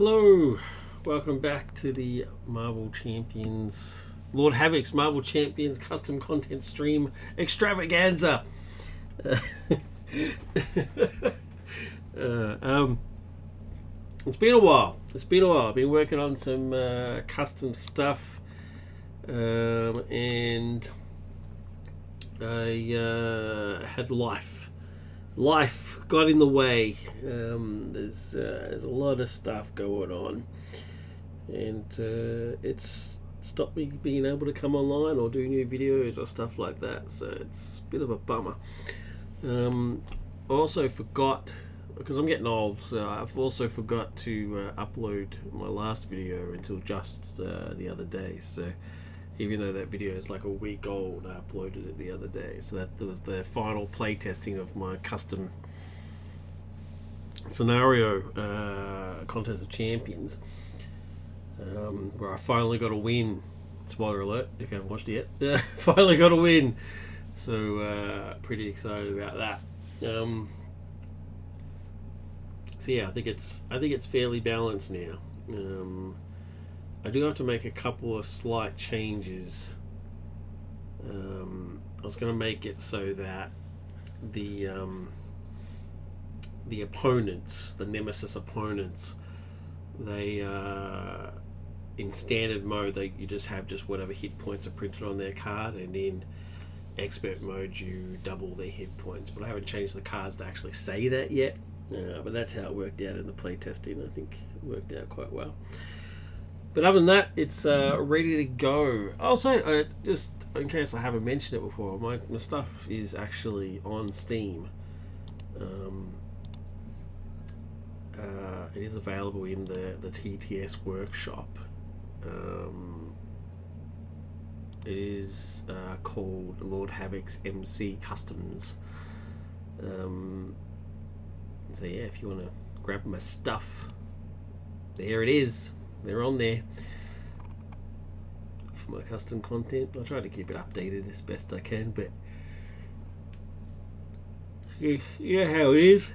Hello, welcome back to the Marvel Champions, Lord Havoc's Marvel Champions custom content stream extravaganza. It's been a while. I've been working on some custom stuff, and I had life got in the way. There's a lot of stuff going on, and it's stopped me being able to come online or do new videos or stuff like that. So it's a bit of a bummer. I also forgot, because I'm getting old, so I've also forgot to upload my last video until just the other day. So even though that video is like a week old, I uploaded it the other day. So that was the final play testing of my custom scenario contest of champions, where I finally got a win. Spoiler alert if you haven't watched it yet. Finally got a win, so pretty excited about that. So yeah, I think it's fairly balanced now. I do have to make a couple of slight changes. I was going to make it so that the opponents, the Nemesis opponents, they in standard mode you just have whatever hit points are printed on their card, and in expert mode you double their hit points. But I haven't changed the cards to actually say that yet. But that's how it worked out in the play testing. I think it worked out quite well. But other than that, it's ready to go. Also, just in case I haven't mentioned it before, my stuff is actually on Steam. It is available in the TTS workshop. It is called Lord Havoc's MC Customs. So yeah, if you want to grab my stuff, there it is. They're on there for my custom content. I try to keep it updated as best I can, but you know how it is.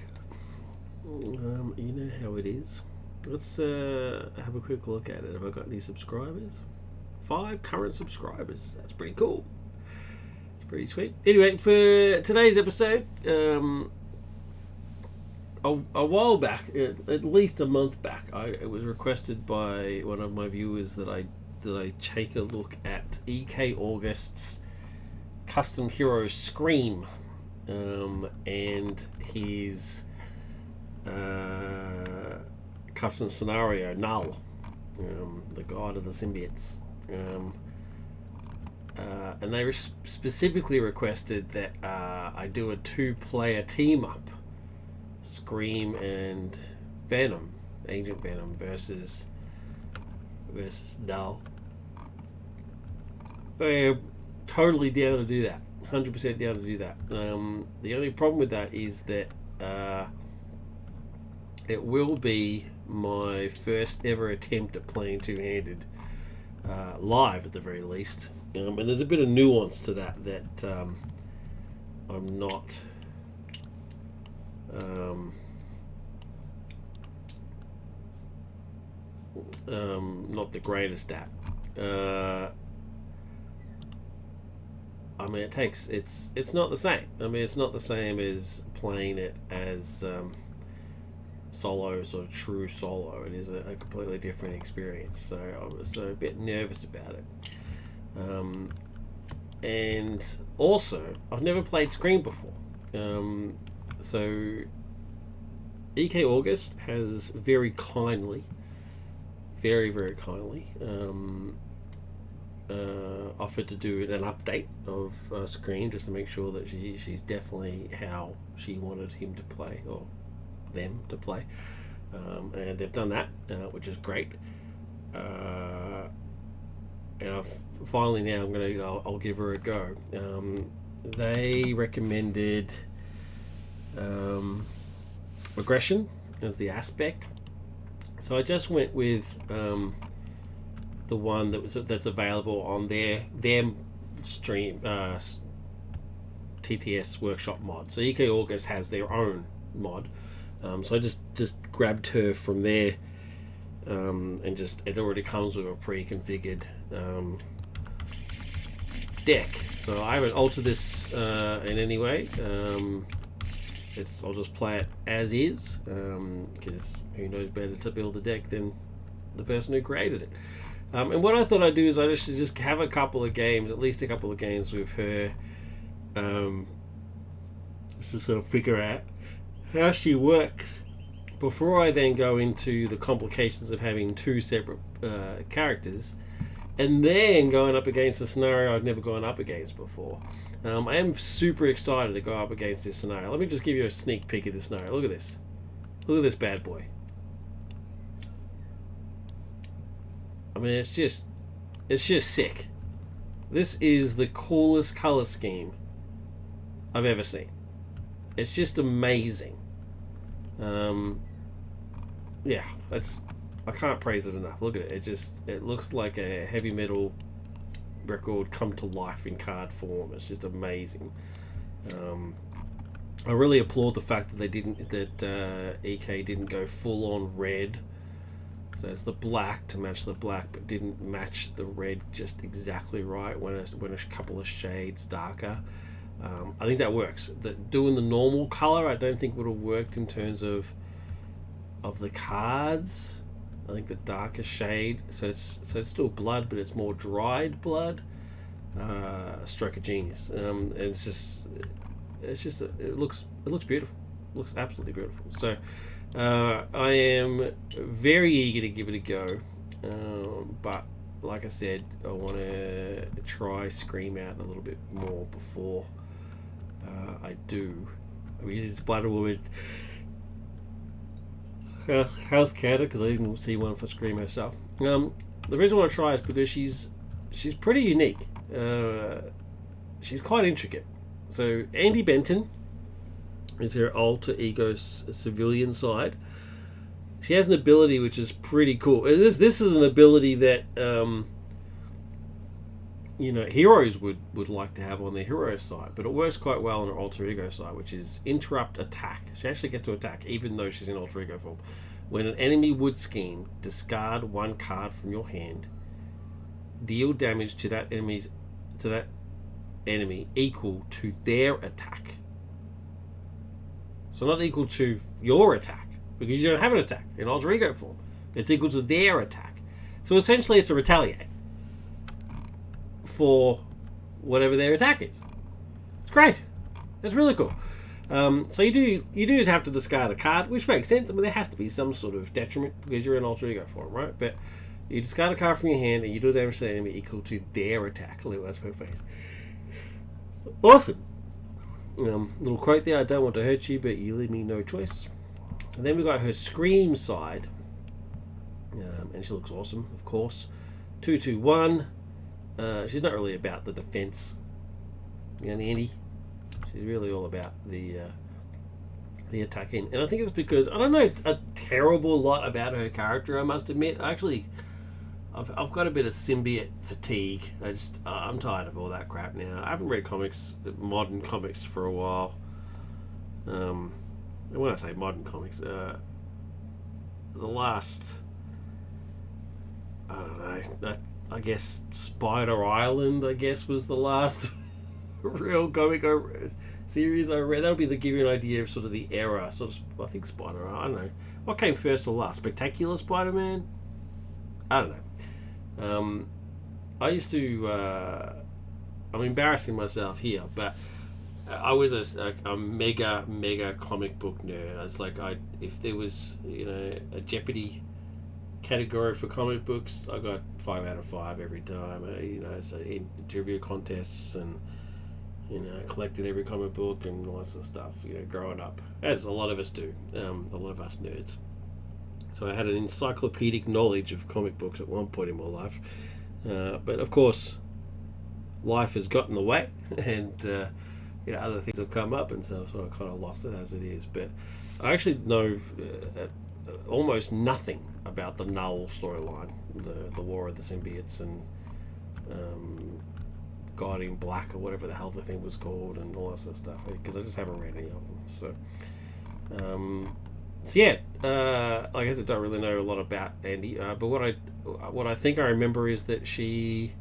You know how it is. Let's have a quick look at it. Have I got any subscribers? 5 current subscribers. That's pretty cool. It's pretty sweet. Anyway, for today's episode, a while back, at least a month back, it was requested by one of my viewers that I take a look at ekAugust's custom hero Scream, and his custom scenario Null, the god of the symbiotes, and they specifically requested that I do a 2-player team up, Scream and Venom, Agent Venom versus Null. I'm totally down to do that. 100% down to do that. The only problem with that is that it will be my first ever attempt at playing two-handed live, at the very least. And there's a bit of nuance to that I'm not not the greatest at. I mean, it's not the same. I mean, it's not the same as playing it as solo, sort of true solo. It is a completely different experience. So I was a bit nervous about it. And also, I've never played Scream before. So ekAugust has very kindly, very kindly offered to do an update of Scream, just to make sure that she's definitely how she wanted him to play, or them to play, and they've done that, which is great. And finally now I'll give her a go. They recommended aggression as the aspect, so I just went with the one that's available on their stream TTS workshop mod. So ekAugust has their own mod, so I just grabbed her from their and just it already comes with a pre-configured deck. So I haven't altered this in any way. I'll just play it as is, because who knows better to build a deck than the person who created it. And what I thought I'd do is I just have a couple of games, at least a couple of games with her, just to sort of figure out how she works before I then go into the complications of having two separate characters, and then going up against a scenario I've never gone up against before. I am super excited to go up against this scenario. Let me just give you a sneak peek of this scenario. Look at this. Look at this bad boy. I mean, it's just sick. This is the coolest color scheme I've ever seen. It's just amazing. Yeah, I can't praise it enough. Look at it. It looks like a heavy metal record come to life in card form. It's just amazing. I really applaud the fact that EK didn't go full on red. So it's the black to match the black, but didn't match the red just exactly right when a couple of shades darker. I think that works. Doing the normal color, I don't think would have worked in terms of the cards. I think the darker shade, so it's still blood, but it's more dried blood. Stroke of genius. And it looks beautiful. It looks absolutely beautiful. So I am very eager to give it a go. But like I said, I want to try Scream out a little bit more before I do. I mean, this is Spider Woman health counter because I didn't see one for Scream herself. The reason I want to try is because she's pretty unique. She's quite intricate. So Andy Benton is her alter ego civilian side. She has an ability which is pretty cool. This is an ability that heroes would like to have on their hero side, but it works quite well on her alter ego side, which is interrupt attack. She actually gets to attack even though she's in alter ego form. When an enemy would scheme, discard one card from your hand, deal damage to that enemy equal to their attack. So not equal to your attack, because you don't have an attack in alter ego form. It's equal to their attack. So essentially it's a retaliate for whatever their attack is. It's great. It's really cool. So you do have to discard a card, which makes sense. I mean, there has to be some sort of detriment because you're in alter ego form, right? But you discard a card from your hand and you do damage to the enemy equal to their attack. Look, that's per face. Awesome. Little quote there: "I don't want to hurt you, but you leave me no choice." And then we got her Scream side, and she looks awesome, of course. 2/2/1. She's not really about the defense, Andy. She's really all about the attacking, and I think it's because I don't know a terrible lot about her character. I must admit, I've got a bit of symbiote fatigue. I'm tired of all that crap now. I haven't read modern comics for a while. And when I say modern comics, the last, I don't know, I guess Spider Island, was the last real comic series I read. That'll give you an idea of sort of the era. I think Spider Island, I don't know. What came first or last? Spectacular Spider-Man? I don't know. I used to, I'm embarrassing myself here, but I was a mega comic book nerd. It's like if there was a Jeopardy category for comic books, I got 5 out of 5 every time. So in trivia contests and collected every comic book and all that sort of stuff. Growing up, as a lot of us do, a lot of us nerds. So I had an encyclopedic knowledge of comic books at one point in my life, but of course, life has gotten in the way, and other things have come up, and so I've sort of kind of lost it as it is. But I actually know almost nothing about the Null storyline, the War of the Symbiotes, and Guardian Black, or whatever the hell the thing was called, and all that sort of stuff, because I just haven't read any of them. So So yeah, I guess I don't really know a lot about Andy, but what I think I remember is that she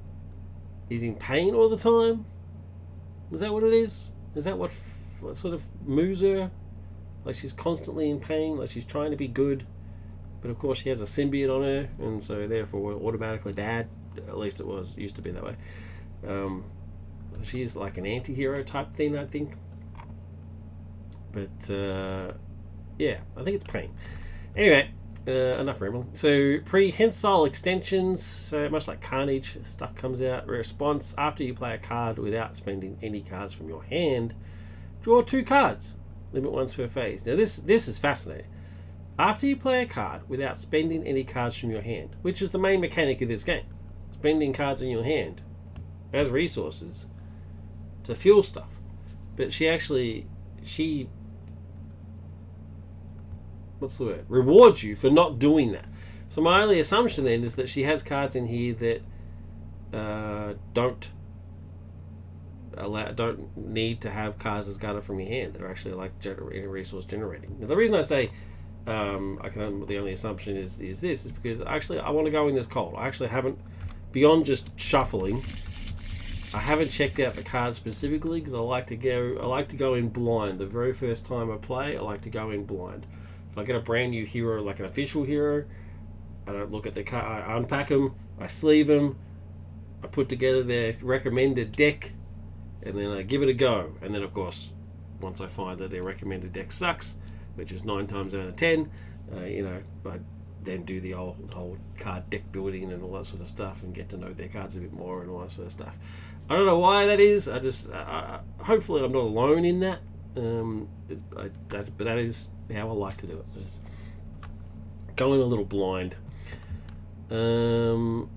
is in pain all the time. Is that what it is? Is that what sort of moves her? Like she's constantly in pain, like she's trying to be good, but of course she has a symbiote on her, and so therefore automatically bad. At least it used to be that way. Um, she's like an anti-hero type thing, I think. But yeah, I think it's pain. Anyway, enough rambling. So prehensile extensions, so much like Carnage, stuff comes out. Response: after you play a card without spending any cards from your hand, draw 2 cards. Limit once per phase. Now this is fascinating. After you play a card without spending any cards from your hand, which is the main mechanic of this game, spending cards in your hand as resources to fuel stuff. But she what's the word? Rewards you for not doing that. So my only assumption then is that she has cards in here that don't need to have cards as guarded from your hand that are actually like resource generating. Now, the reason I say the only assumption is because actually I want to go in this cold. I actually haven't, beyond just shuffling, I haven't checked out the cards specifically because I like to go in blind. The very first time I play, I like to go in blind. If I get a brand new hero, like an official hero, I don't look at the card. I unpack them, I sleeve them, I put together their recommended deck, and then I give it a go. And then, of course, once I find that their recommended deck sucks, which is 9 times out of 10, I then do the whole card deck building and all that sort of stuff, and get to know their cards a bit more and all that sort of stuff. I don't know why that is. I just hopefully I'm not alone in that. But that is how I like to do it. Just going a little blind. Who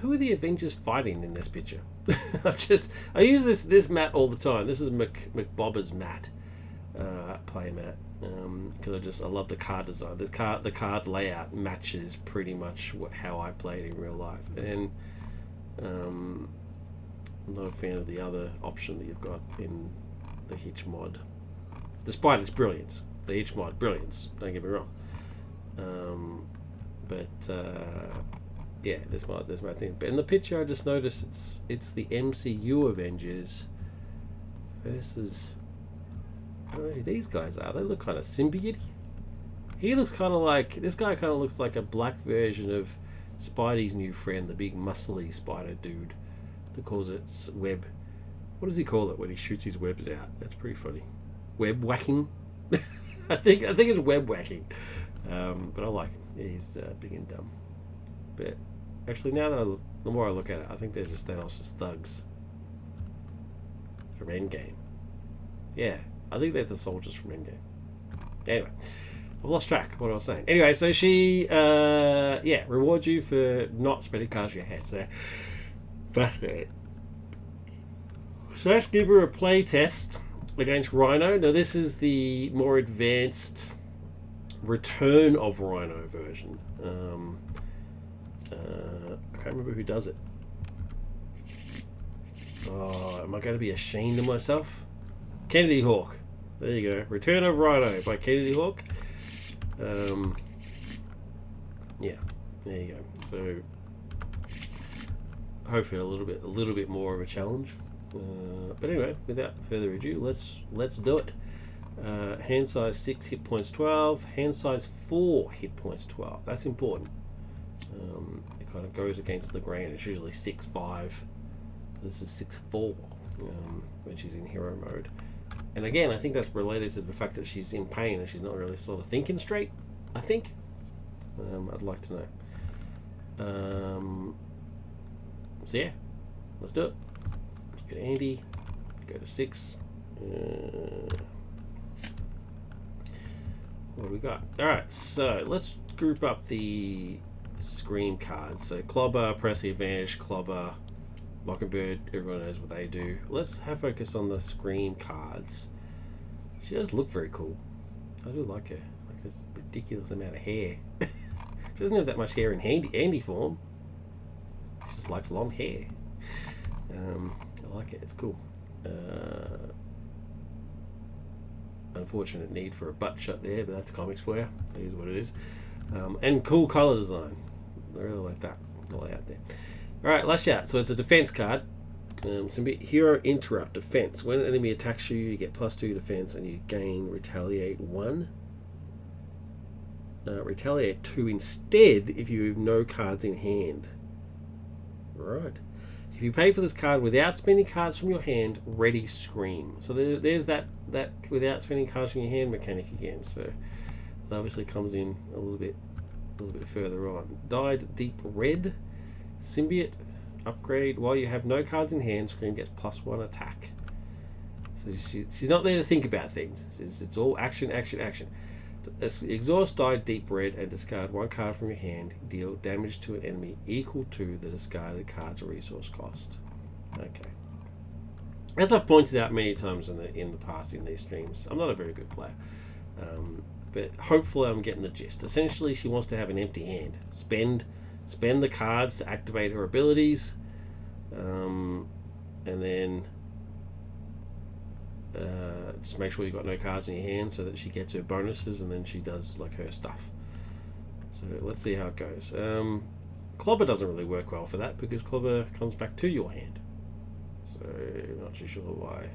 are the Avengers fighting in this picture? I use this mat all the time. This is McBobber's mat, play mat, because I love the card design. The card layout matches pretty much how I played in real life, and I'm not a fan of the other option that you've got in the Hitch mod, despite its brilliance. The Hitch mod brilliance. Don't get me wrong. Yeah, this my thing. But in the picture, I just noticed it's the MCU Avengers versus. I don't know who these guys are. They look kind of symbiote. This guy kind of looks like a black version of Spidey's new friend, the big muscly spider dude that calls it web. What does he call it when he shoots his webs out? That's pretty funny. Web whacking. I think it's web whacking. But I like him. Yeah, he's big and dumb. But actually, now that the more I look at it, I think they're just Thanos' thugs from Endgame. Yeah, I think they're the soldiers from Endgame. Anyway, I've lost track of what I was saying. Anyway, so she, rewards you for not spending cards in your hand. So, fascinating. So let's give her a play test against Rhino. Now, this is the more advanced Return of Rhino version. I can't remember who does it. Oh, am I going to be ashamed of myself? Kennedy Hawk. There you go. Return of Rhino by Kennedy Hawk. Yeah, there you go. So hopefully a little bit more of a challenge. But anyway, without further ado, let's do it. Hand size 6, hit points 12. Hand size 4, hit points 12. That's important. It kind of goes against the grain. It's usually 6-5. This is 6-4 when she's in hero mode. And again, I think that's related to the fact that she's in pain and she's not really sort of thinking straight, I think. I'd like to know. So yeah, let's do it. Let's get Andy. Go to 6. What do we got? Alright, so let's group up the Scream cards. So Clobber, Press the Advantage, Clobber, Mockingbird, everyone knows what they do. Let's have focus on the Scream cards. She does look very cool. I do like her. Like this ridiculous amount of hair. She doesn't have that much hair in Andy form. She just likes long hair. I like it. It's cool. unfortunate need for a butt shot there, but that's comics for you. That is what it is. And cool color design. I really like that. All out there. Alright, Lash Out. So it's a defense card. Hero Interrupt Defense. When an enemy attacks you, you get +2 defense and you gain Retaliate 1. Retaliate 2 instead if you have no cards in hand. Right. If you pay for this card without spending cards from your hand, ready Scream. So there's that without spending cards from your hand mechanic again. So it obviously comes in a little bit further on. Dyed Deep Red. Symbiote. Upgrade. While you have no cards in hand, Scream gets +1 attack. So she's not there to think about things. It's all action, action, action. Exhaust Dyed Deep Red and discard 1 card from your hand. Deal damage to an enemy equal to the discarded card's resource cost. Okay. As I've pointed out many times in the past in these streams, I'm not a very good player. But hopefully I'm getting the gist. Essentially, she wants to have an empty hand. Spend the cards to activate her abilities, and then just make sure you've got no cards in your hand so that she gets her bonuses and then she does like her stuff. So let's see how it goes. Clobber doesn't really work well for that because Clobber comes back to your hand. So I'm not too sure why.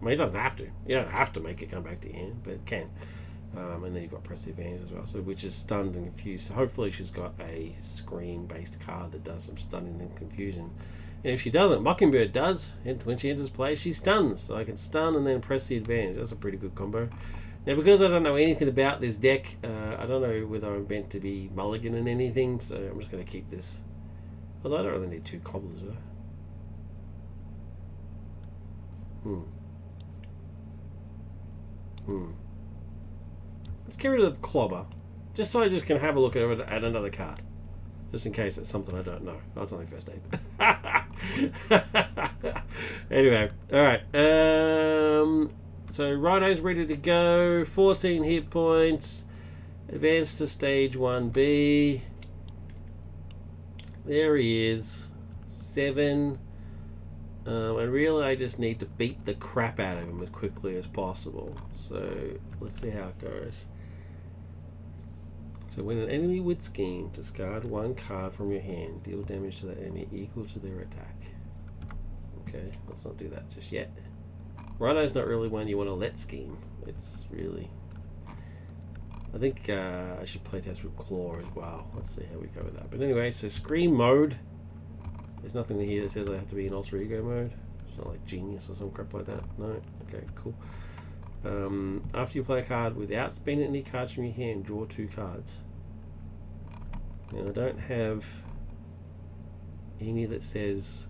I mean, it doesn't have to. You don't have to make it come back to your hand, but it can. And then you've got Press the Advantage as well, so which is Stunned and Confused. So hopefully she's got a Scream-based card that does some stunning and confusion. And if she doesn't, Mockingbird does. And when she enters play, she stuns. So I can stun and then press the advantage. That's a pretty good combo. Now, because I don't know anything about this deck, I don't know whether I'm meant to be mulliganing anything, so I'm just going to keep this. Although I don't really need 2 cobblers, do I? Let's get rid of Clobber, just so I just can have a look at another card. Just in case it's something I don't know. Oh, it's only first aid. Anyway, alright. So Rhino's ready to go. 14 hit points. Advance to stage 1B. There he is. 7. And really I just need to beat the crap out of him as quickly as possible. So let's see how it goes. So when an enemy would scheme, discard 1 card from your hand. Deal damage to that enemy equal to their attack. Okay, let's not do that just yet. Rhino's not really one you want to let scheme. It's really... I think I should play test with Claw as well. Let's see how we go with that. But anyway, so Scream mode. There's nothing in here that says I have to be in alter ego mode. It's not like Genius or some crap like that. No? Okay, cool. After you play a card without spending any cards from your hand, draw 2 cards. Now I don't have any that says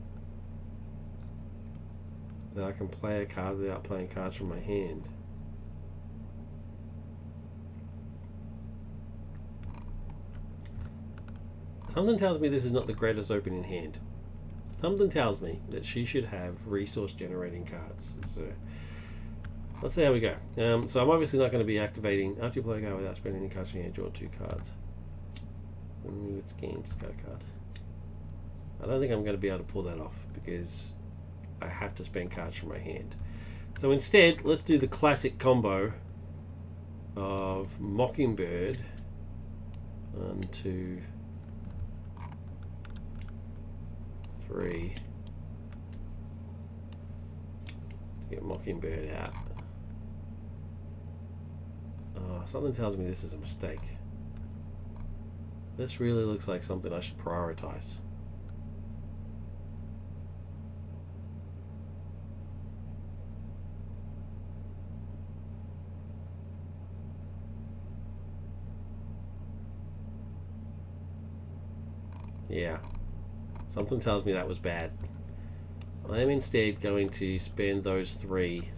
that I can play a card without playing cards from my hand. Something tells me this is not the greatest opening hand. Something tells me that she should have resource generating cards. So let's see how we go. So I'm obviously not going to be activating after you play a card without spending any cards from your hand, draw 2 cards. Move its game, discard a card. I don't think I'm going to be able to pull that off because I have to spend cards from my hand. So instead, let's do the classic combo of Mockingbird. 1, 2, 3. To get Mockingbird out. Oh, something tells me this is a mistake. This really looks like something I should prioritize. Yeah. Something tells me that was bad. I am instead going to spend those 3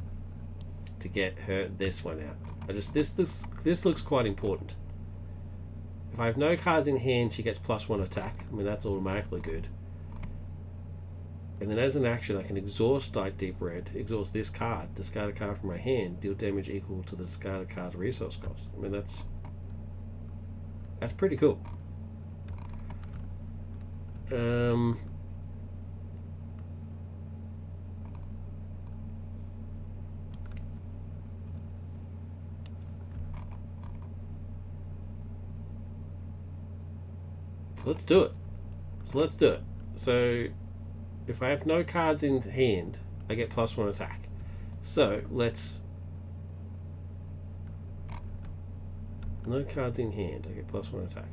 to get this one out. This looks quite important. If I have no cards in hand, she gets +1 attack. I mean, that's automatically good. And then as an action, I can exhaust Dyed Deep Red, exhaust this card, discard a card from my hand, deal damage equal to the discarded card's resource cost. I mean, that's pretty cool. So let's do it. So if I have no cards in hand, I get +1 attack. So let's... No cards in hand, I get +1 attack.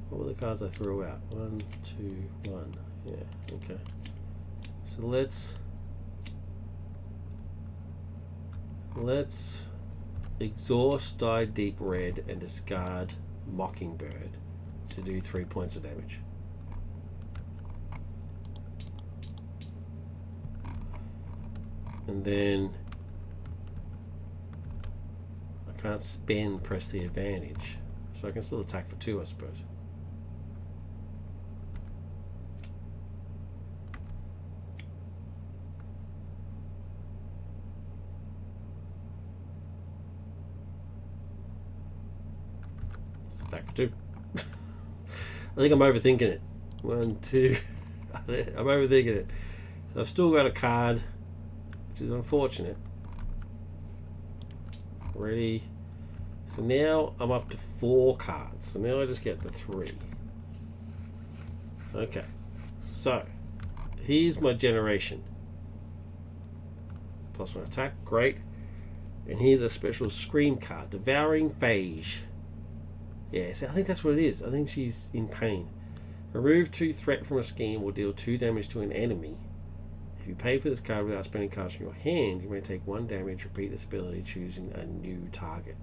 What were the cards I threw out? 1, 2, 1. Yeah, okay. So let's exhaust, die deep red, and discard Mockingbird to do 3 points of damage. And then I can't spend press the advantage, so I can still attack for 2, I suppose. Attack for 2. I think I'm overthinking it. 1, 2. I'm overthinking it. So I've still got a card, which is unfortunate. Ready. So now I'm up to 4 cards. So now I just get the 3. Okay. So here's my generation. +1 attack. Great. And here's a special scream card. Devouring Phage. Yeah, so I think that's what it is. I think she's in pain. Remove 2 threat from a scheme or deal 2 damage to an enemy. If you pay for this card without spending cards from your hand, you may take 1 damage. Repeat this ability, choosing a new target.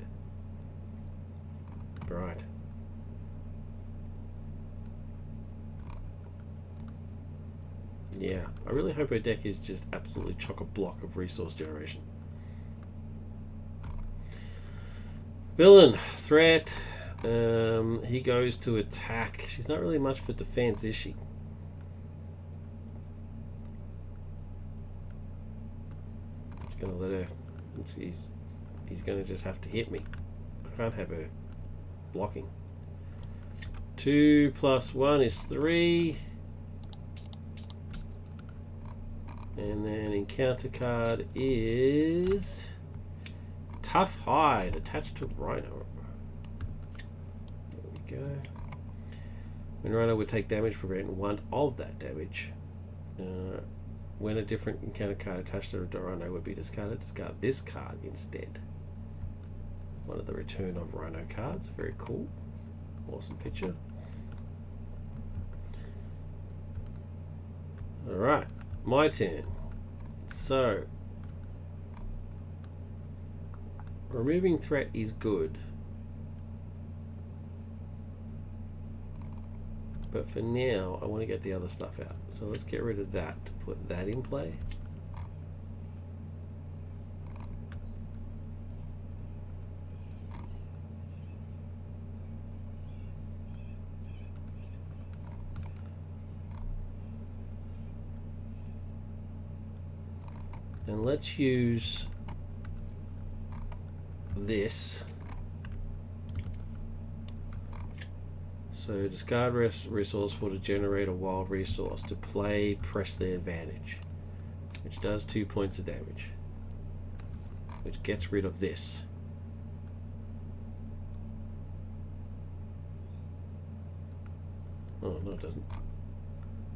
Right. Yeah, I really hope her deck is just absolutely chock-a-block of resource generation. Villain, threat. He goes to attack. She's not really much for defense, is she? Just gonna let her. He's gonna just have to hit me. I can't have her blocking. 2 + 1 is 3. And then encounter card is Tough Hide, attached to Rhino. There we go. When Rhino would take damage, prevent 1 of that damage. When a different encounter card attached to a Rhino would be discarded, discard this card instead. One of the Return of Rhino cards. Very cool. Awesome picture. Alright, my turn. So, removing threat is good. But for now, I want to get the other stuff out. So let's get rid of that to put that in play. And let's use this. So discard resourceful to generate a wild resource. To play, press the advantage, which does 2 points of damage, which gets rid of this. Oh, no, it doesn't.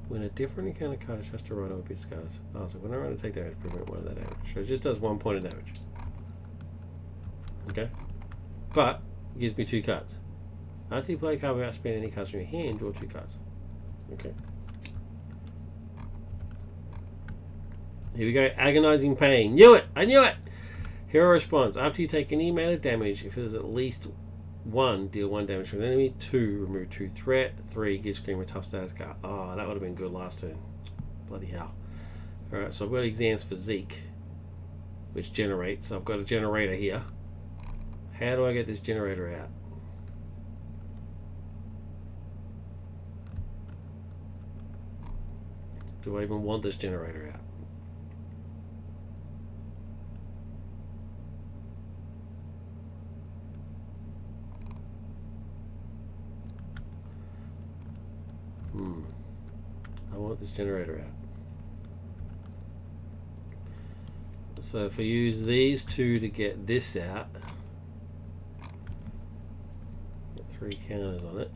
When a different encounter card is attached to Rhino, would be discarded. Oh, so when I run to take damage, prevent 1 of that damage. So it just does 1 point of damage. Okay? But it gives me 2 cards. After you play a card without spending any cards from your hand, draw 2 cards. Okay. Here we go. Agonizing Pain. Knew it! I knew it! Hero response. After you take any amount of damage, if it is at least 1, deal 1 damage to an enemy. 2, remove 2 threat. 3, give Scream a tough status card. Oh, that would have been good last turn. Bloody hell. Alright, so I've got exams for Zeke, which generates. So I've got a generator here. How do I get this generator out? Do I even want this generator out? I want this generator out. So if I use these two to get this out, get 3 counters on it.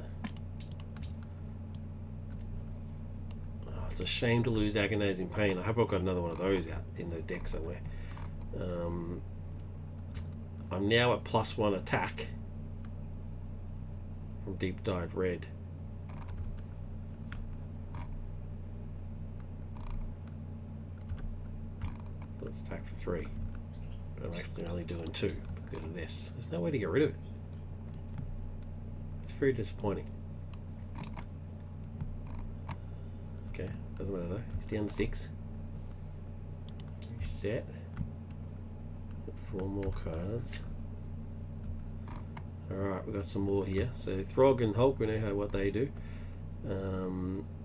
Oh, it's a shame to lose Agonizing Pain. I hope I've got another one of those out in the deck somewhere. I'm now at +1 attack from Deep Dyed Red. Let's attack for 3. But I'm actually only doing 2 because of this. There's no way to get rid of it. It's very disappointing. Okay, doesn't matter though. He's down to 6. Reset. Get 4 more cards. Alright, we've got some more here. So Throg and Hulk, we know what they do.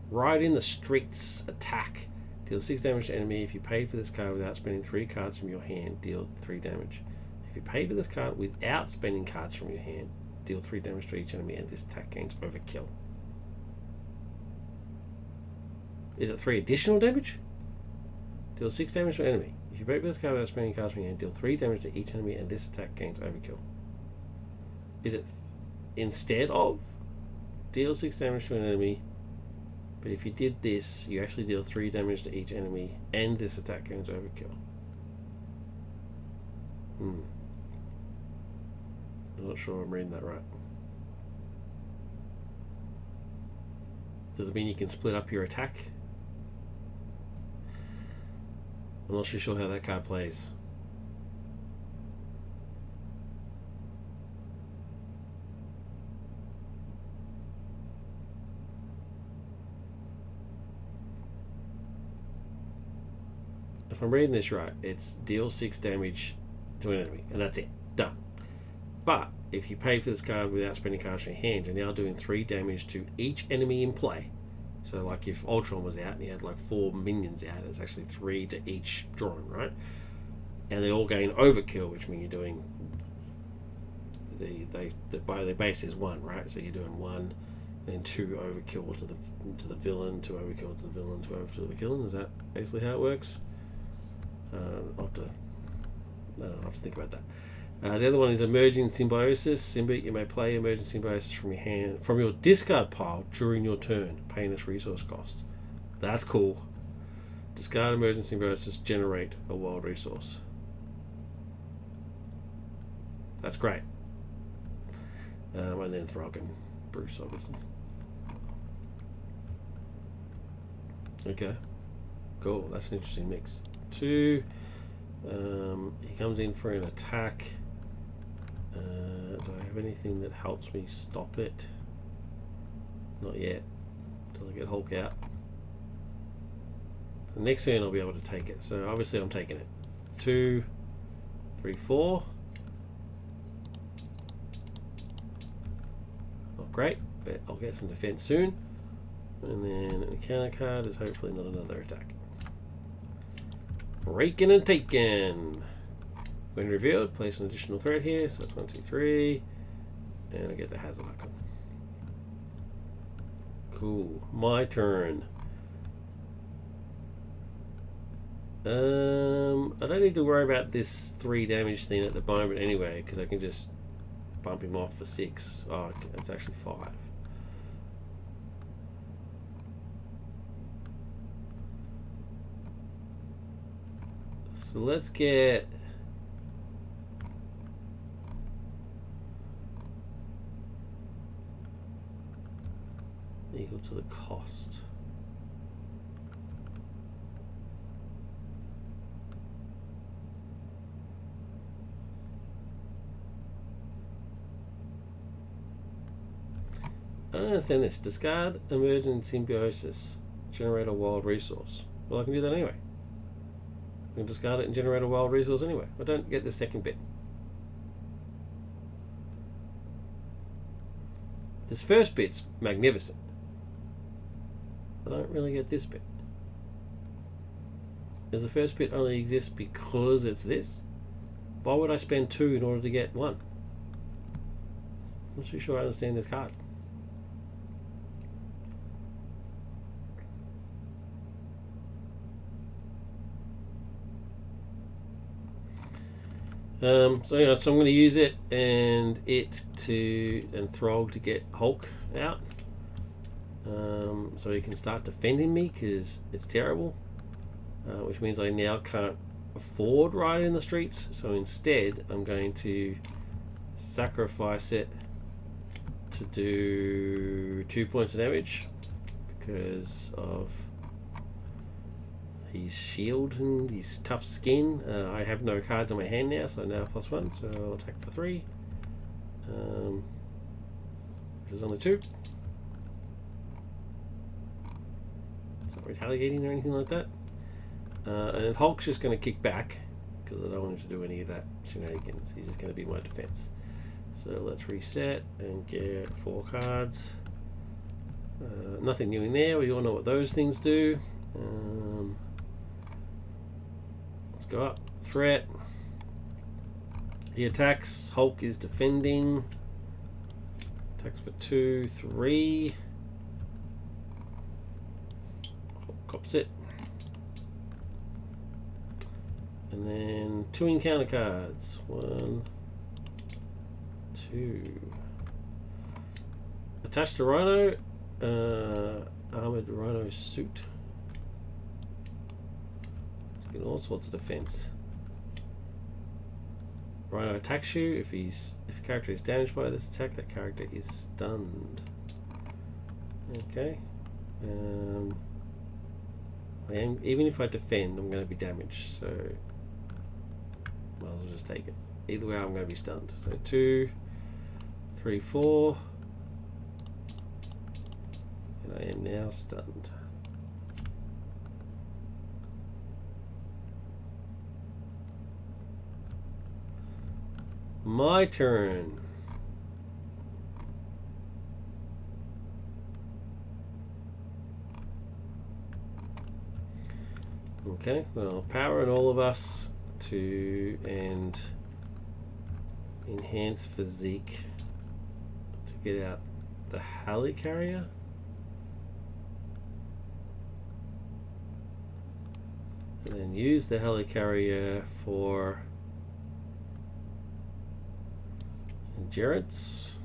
Ride in the Streets attack. Deal 6 damage to enemy. If you paid for this card without spending 3 cards from your hand, deal 3 damage. If you paid for this card without spending cards from your hand, deal 3 damage to each enemy, and this attack gains overkill. Is it 3 additional damage? Deal 6 damage to enemy. If you paid for this card without spending cards from your hand, deal 3 damage to each enemy, and this attack gains overkill. Is it instead of deal 6 damage to an enemy? But if you did this, you actually deal 3 damage to each enemy, and this attack gains overkill. I'm not sure I'm reading that right. Does it mean you can split up your attack? I'm not sure how that card plays. If I'm reading this right, it's deal 6 damage to an enemy, and that's it. Done. But if you paid for this card without spending cards from your hand, you're now doing 3 damage to each enemy in play. So like if Ultron was out and you had like 4 minions out, it's actually 3 to each drawing, right? And they all gain overkill, which means you're doing the base is 1, right? So you're doing 1, then 2 overkill to the villain, 2 overkill to the villain, 2 overkill to the villain. Is that basically how it works? I'll have to think about that. The other one is Emerging Symbiosis. You may play Emerging Symbiosis from your discard pile during your turn, paying its resource cost. That's cool. Discard Emerging Symbiosis, generate a wild resource. That's great. And then Throg and Bruce, obviously. Okay, cool. That's an interesting mix. 2. He comes in for an attack. Do I have anything that helps me stop it? Not yet. Until I get Hulk out. So next turn I'll be able to take it. So obviously I'm taking it. 2, 3, 4. Not great, but I'll get some defense soon. And then a counter card is hopefully not another attack. Breaking and taken. When revealed, place an additional threat here. So it's 1, 2, 3. And I get the hazard icon. Cool. My turn. I don't need to worry about this 3 damage thing at the moment anyway, because I can just bump him off for 6. Oh, okay, it's actually 5. So let's get equal to the cost. I don't understand this. Discard Emergent Symbiosis. Generate a wild resource. Well, I can do that anyway. I can discard it and generate a wild resource anyway. I don't get the second bit. This first bit's magnificent. I don't really get this bit. Does the first bit only exist because it's this? Why would I spend 2 in order to get 1? I'm not too sure I understand this card. So I'm going to use it and Throg to get Hulk out, so he can start defending me because it's terrible, which means I now can't afford riding in the streets. So instead, I'm going to sacrifice it to do 2 points of damage because of his shield and his tough skin. I have no cards in my hand now, so now +1, so I'll attack for 3, which is only 2. It's not retaliating or anything like that. And then Hulk's just going to kick back because I don't want him to do any of that shenanigans. He's just going to be my defense. So let's reset and get 4 cards. Nothing new in there. We all know what those things do. Let's go up. Threat. He attacks. Hulk is defending. Attacks for 2, 3. Hulk cops it. And then 2 encounter cards. 1, 2. Attached to Rhino. Armored Rhino suit. Let's get all sorts of defense. Rhino attacks you. If a character is damaged by this attack, that character is stunned. Okay. Even if I defend, I'm going to be damaged. So might as well just take it. Either way, I'm going to be stunned. So 2, 3, 4. And I am now stunned. My turn. Okay, well, power in all of us to enhance physique to get out the helicarrier. And then use the helicarrier for endurance.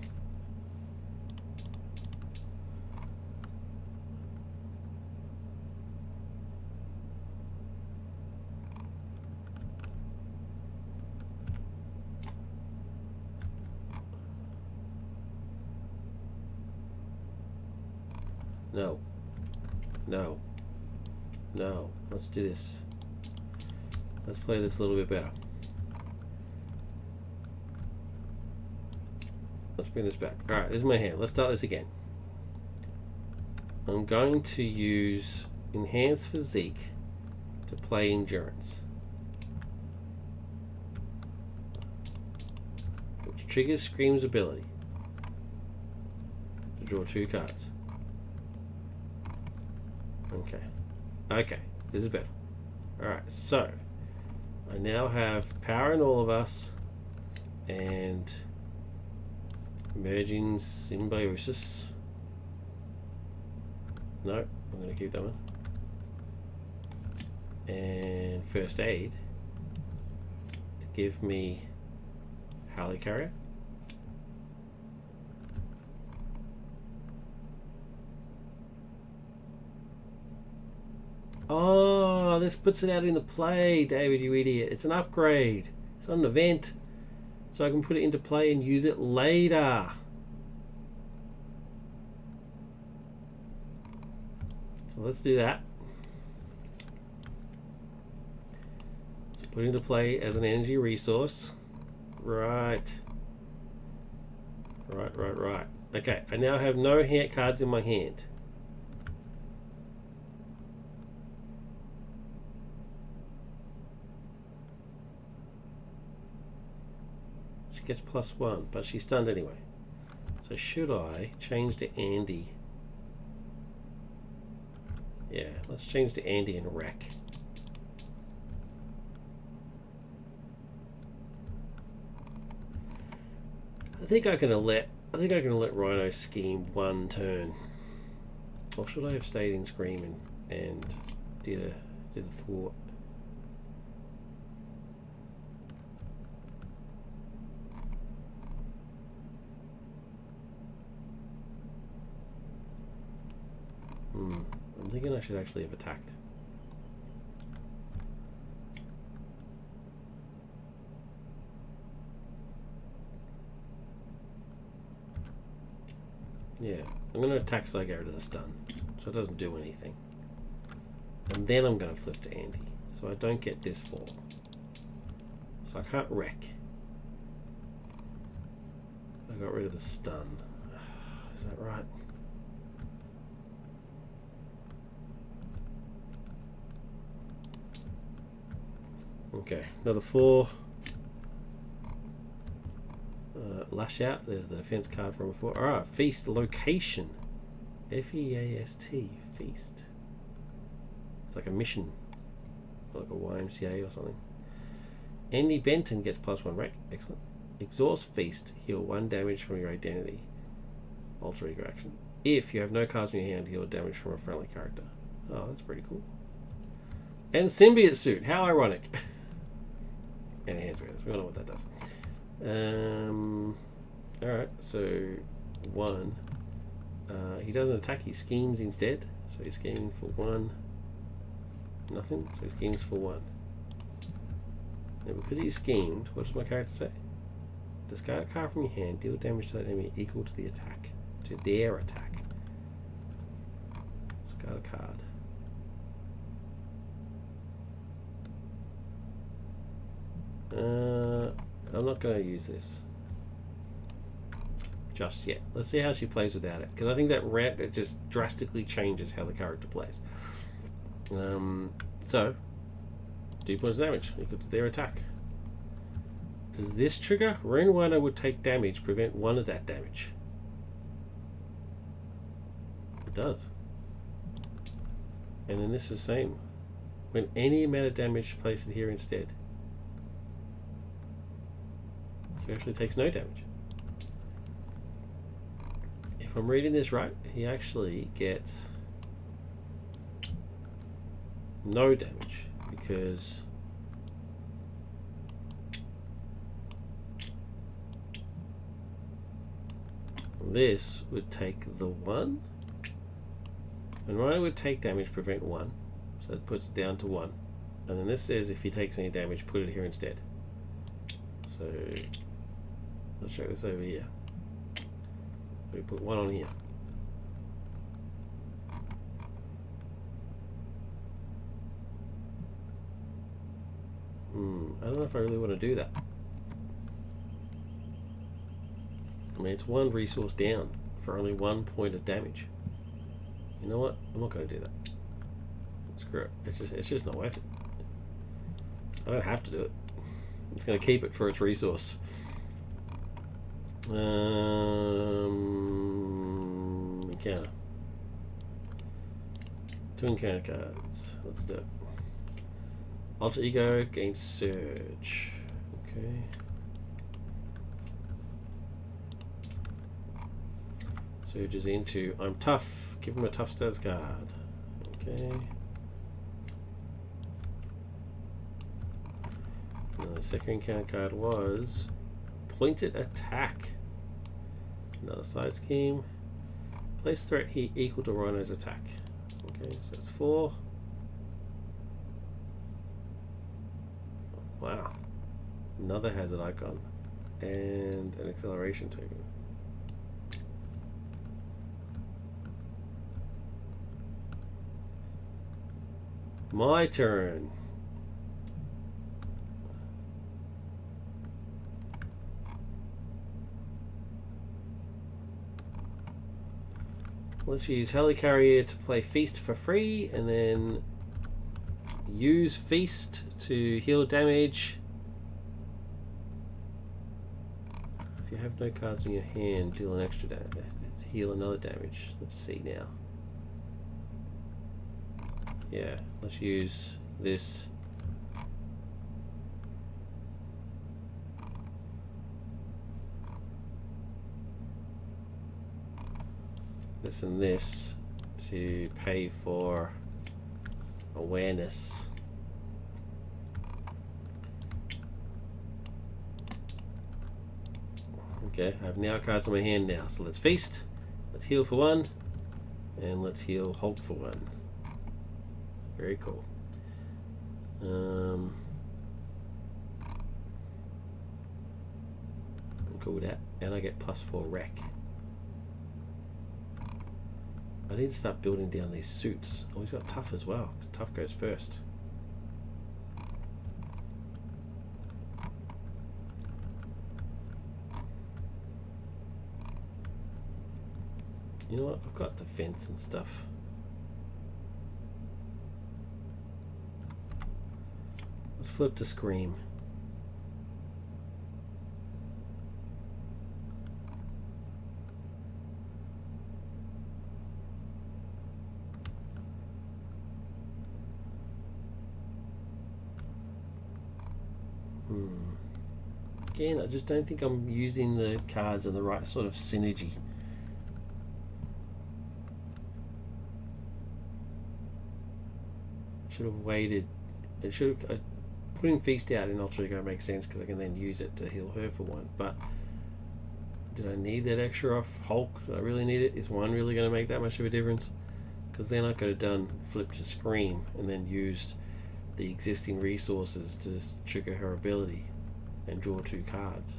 No. No. No. Let's do this. Let's play this a little bit better. Let's bring this back. Alright, this is my hand. Let's start this again. I'm going to use Enhanced Physique to play Endurance, which triggers Scream's ability to draw 2 cards. Okay. Okay, this is better. Alright, so I now have power in all of us and merging symbiosis. No, I'm going to keep that one. And first aid to give me helicarrier. Oh, this puts it out into play, David, you idiot. It's an upgrade. It's not an event. So I can put it into play and use it later. So let's do that. So put it into play as an energy resource. Right. Right. Okay, I now have no hand cards in my hand. Gets +1, but she's stunned anyway. So should I change to Andy? Yeah, let's change to Andy and wreck. I think I'm gonna let Rhino scheme 1 turn. Or should I have stayed in Scream and did a thwart? thinking I should actually have attacked. Yeah, I'm going to attack so I get rid of the stun. So it doesn't do anything. And then I'm going to flip to Andy. So I don't get this fall. So I can't wreck. I got rid of the stun. Is that right? Okay, another 4. Lash out. There's the defense card from before. Alright, feast location. F-E-A-S-T. Feast. It's like a mission. Like a YMCA or something. Andy Benton gets +1 wreck. Excellent. Exhaust feast. Heal 1 damage from your identity. Alter ego action. If you have no cards in your hand, heal damage from a friendly character. Oh, that's pretty cool. And symbiote suit. How ironic. And hands raiders. We all know what that does. Alright, so 1. He doesn't attack, he schemes instead. So he's scheming for 1. Nothing. So he schemes for 1. Now because he's schemed, what does my character say? Discard a card from your hand, deal damage to that enemy equal to the attack. To their attack. Discard a card. I'm not going to use this just yet. Let's see how she plays without it, because I think that it just drastically changes how the character plays. So 2 points of damage equal to their attack. Does this trigger? Rune Warner would take damage, prevent 1 of that damage. It does. And then this is the same. When any amount of damage, place it here instead. So he actually takes no damage. If I'm reading this right, he actually gets no damage because this would take the 1, and Rhino would take damage, prevent 1, so it puts it down to 1, and then this says if he takes any damage, put it here instead. So let's show this over here. We put 1 on here. I don't know if I really want to do that. I mean, it's 1 resource down for only 1 point of damage. You know what? I'm not going to do that. Screw it. It's just not worth it. I don't have to do it. It's going to keep it for its resource. Encounter. 2 encounter cards. Let's do it. Alter ego gains surge. Okay. Surges into I'm tough. Give him a tough status card. Okay. And the second encounter card was pointed attack. Another side scheme. Place threat here equal to Rhino's attack. Okay, so it's 4. Wow. Another hazard icon. And an acceleration token. My turn. Let's use Helicarrier to play Feast for free, and then use Feast to heal damage. If you have no cards in your hand, deal an extra damage. Heal another damage. Let's see now. Yeah, let's use this. This and this to pay for awareness. Okay, I have now cards in my hand now. So let's feast. Let's heal for 1. And let's heal Hulk for 1. Very cool. I'm cool with that. And I get +4 rec. I need to start building down these suits. Oh, he's got tough as well, because tough goes first. You know what? I've got defense and stuff. Let's flip to scream. Again, I just don't think I'm using the cards in the right sort of synergy. Should have waited. It should have, putting Feast out in Alter Ego makes sense because I can then use it to heal her for one. But did I need that extra off Hulk? Do I really need it? Is one really going to make that much of a difference? Because then I could have done flip to scream and then used the existing resources to trigger her ability and draw 2 cards.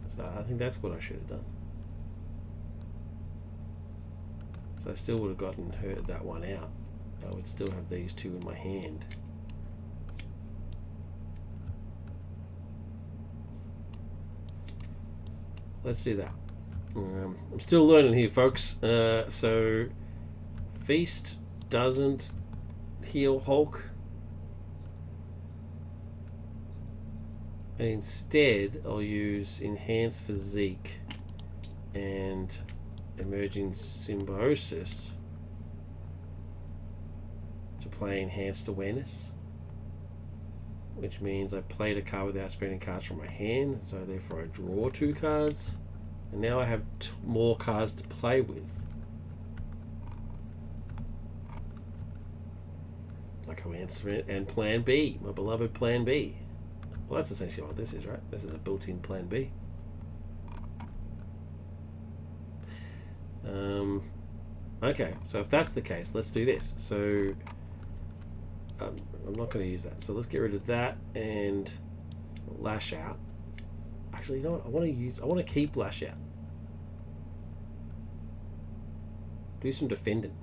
So I think that's what I should have done. So I still would have gotten her that one out. I would still have these 2 in my hand. Let's do that. I'm still learning here, folks. So Feast doesn't heal Hulk. And instead, I'll use Enhanced Physique and Emerging Symbiosis to play Enhanced Awareness, which means I played a card without spending cards from my hand, so therefore I draw 2 cards, and now I have more cards to play with. Like I answer it, and Plan B, my beloved Plan B. Well, that's essentially what this is, right? This is a built-in Plan B. Okay, so if that's the case, let's do this. So I'm not going to use that. So let's get rid of that and Lash Out. Actually, you know what? I want to keep Lash Out. Do some defending,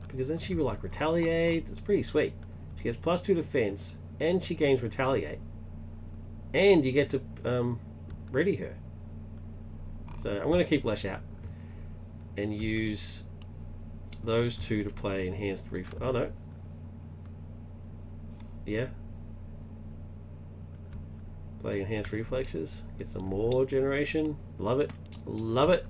because then she will like retaliate. It's pretty sweet. She gets +2 defense, and she gains retaliate. And you get to ready her. So I'm going to keep Lash Out and use those 2 to play Enhanced Reflex. Oh no. Yeah. Play Enhanced Reflexes. Get some more generation. Love it. Love it.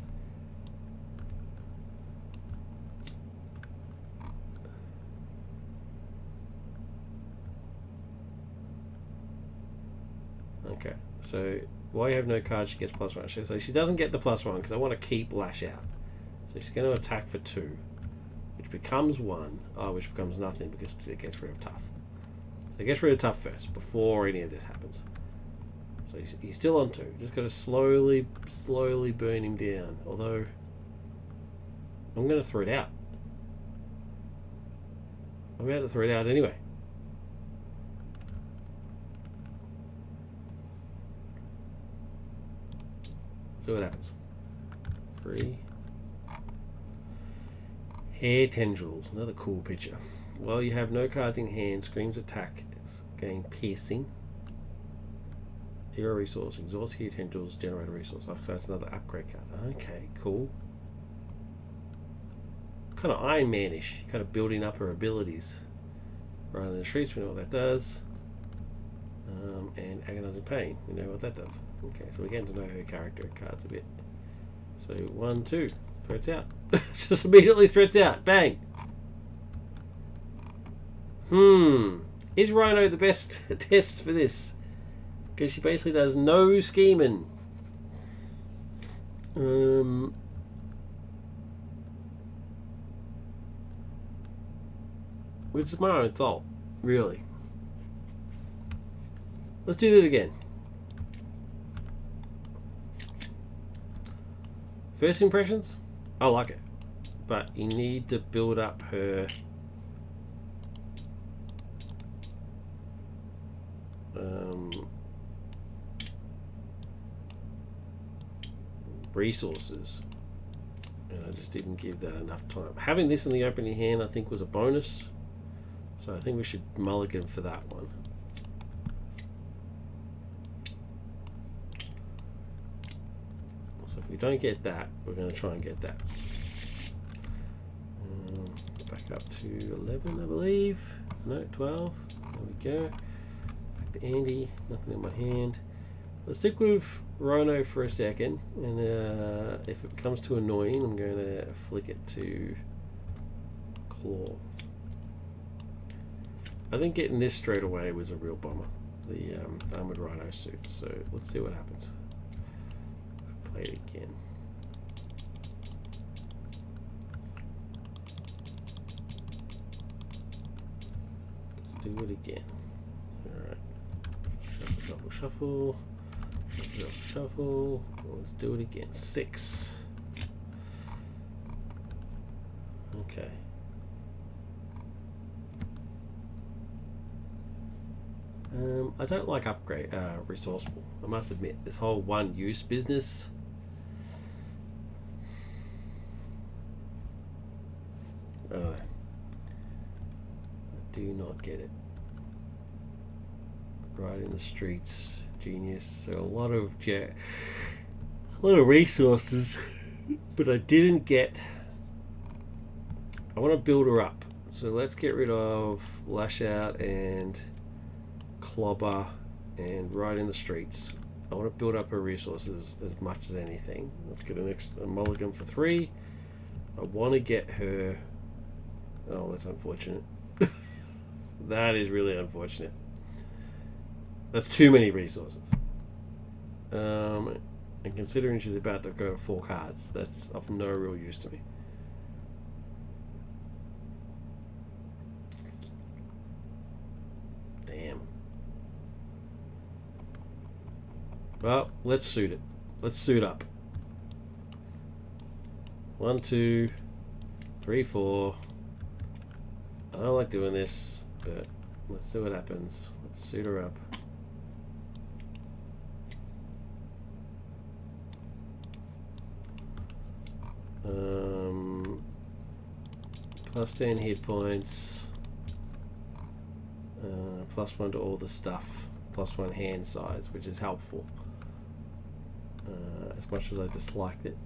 Okay, so while you have no cards, she gets +1. So she doesn't get the +1 because I want to keep Lash Out. So she's going to attack for 2, which becomes 1, which becomes nothing because it gets rid of Tough. So it gets rid of Tough first before any of this happens. So he's still on 2. Just got to slowly burn him down. Although I'm going to throw it out. I'm about to throw it out anyway. See what happens. 3. Hair Tendrils. Another cool picture. Well, you have no cards in hand. Scream's attack is gain piercing. Hero resource. Exhaust hair tendrils. Generate a resource. Oh, so that's another upgrade card. Okay, cool. Kind of Iron Man-ish. Kind of building up her abilities. Rather than Shrieks, we know what that does. And Agonizing Pain, we know what that does. Okay, so we're getting to know her character cards a bit. So 1, 2, threats out. Just immediately threats out. Bang. Is Rhino the best test for this? Because she basically does no scheming. Which is my own fault, really. Let's do that again. First impressions, I like it, but you need to build up her resources. And I just didn't give that enough time. Having this in the opening hand, I think, was a bonus. So I think we should mulligan for that one. So if we don't get that, we're going to try and get that. Back up to 11, I believe. No, 12. There we go. Back to Andy. Nothing in my hand. Let's stick with Rhino for a second. And if it becomes too annoying, I'm going to flick it to Claw. I think getting this straight away was a real bummer. The Armored Rhino suit. So let's see what happens. Play it again. Do it again. Alright. Shuffle, shuffle, shuffle. Shuffle. Let's do it again. 6. Okay. I don't like upgrade resourceful. I must admit, this whole one use business. I don't know. Do not get it. Right in the streets, genius. So a lot of resources, but I didn't get. I want to build her up. So let's get rid of Lash Out and Clobber and Right in the Streets. I want to build up her resources as much as anything. Let's get an extra mulligan for 3. I want to get her. Oh, that's unfortunate. That is really unfortunate. That's too many resources. And considering she's about to go to 4 cards, that's of no real use to me. Damn. Well, let's suit it. Let's suit up. 1, 2, 3, 4. I don't like doing this, but let's see what happens. Let's suit her up. Plus 10 hit points. Plus 1 to all the stuff. Plus 1 hand size, which is helpful. As much as I disliked it.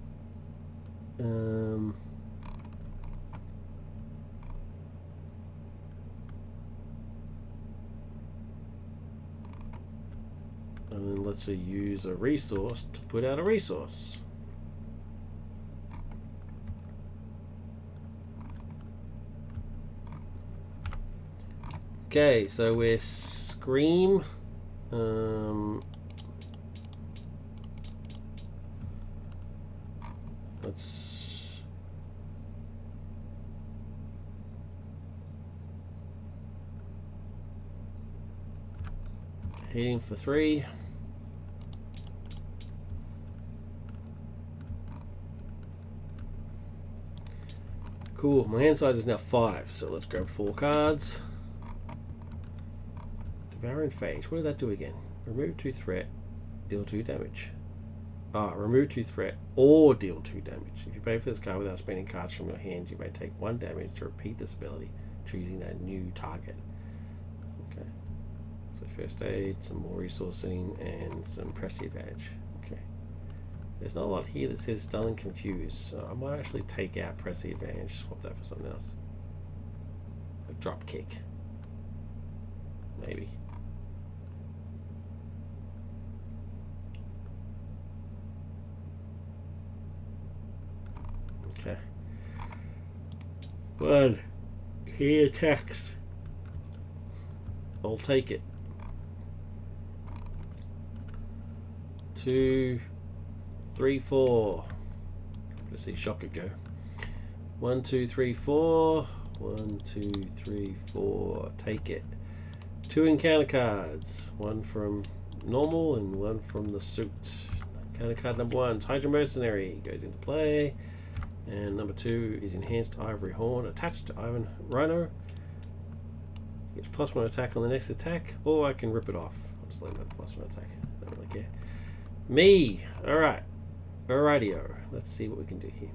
And then let's use a resource to put out a resource. Okay, so we're Scream. Let's hitting for 3. Cool, my hand size is now 5, so let's grab 4 cards. Devouring Phage, what did that do again? Remove 2 threat, deal 2 damage. Remove 2 threat or deal 2 damage. If you pay for this card without spending cards from your hand, you may take 1 damage to repeat this ability, choosing a new target. Okay. So first aid, some more resourcing, and some press advantage. Okay. There's not a lot here that says stun and confuse, so I might actually take out press advantage, swap that for something else. A drop kick. Maybe. Okay. 1. He attacks. I'll take it. 2, 3, 4. Let's see Shocker go. 1, 2, 3, 4. 1, 2, 3, 4. Take it. 2 encounter cards. 1 from normal and 1 from the suit. Encounter card number 1, Hydra Mercenary, goes into play. And number 2 is Enhanced Ivory Horn, attached to Iron Rhino. Gets +1 attack on the next attack, or I can rip it off. I'll just leave it at +1 attack. Don't really care. Me! Alright. Alrighty-o. Let's see what we can do here.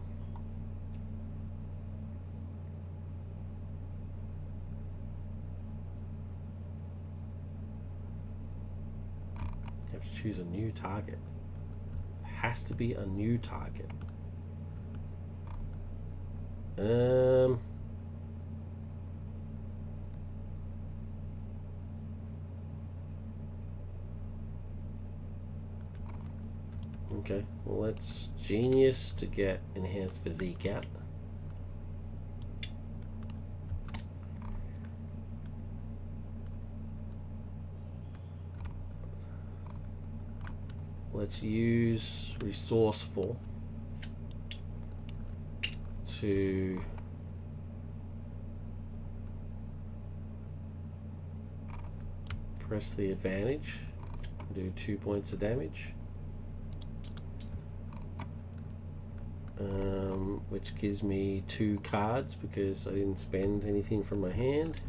Have to choose a new target. It has to be a new target. Okay, well, let's genius to get enhanced physique out. Let's use resourceful to press the advantage, do 2 points of damage, which gives me 2 cards because I didn't spend anything from my hand.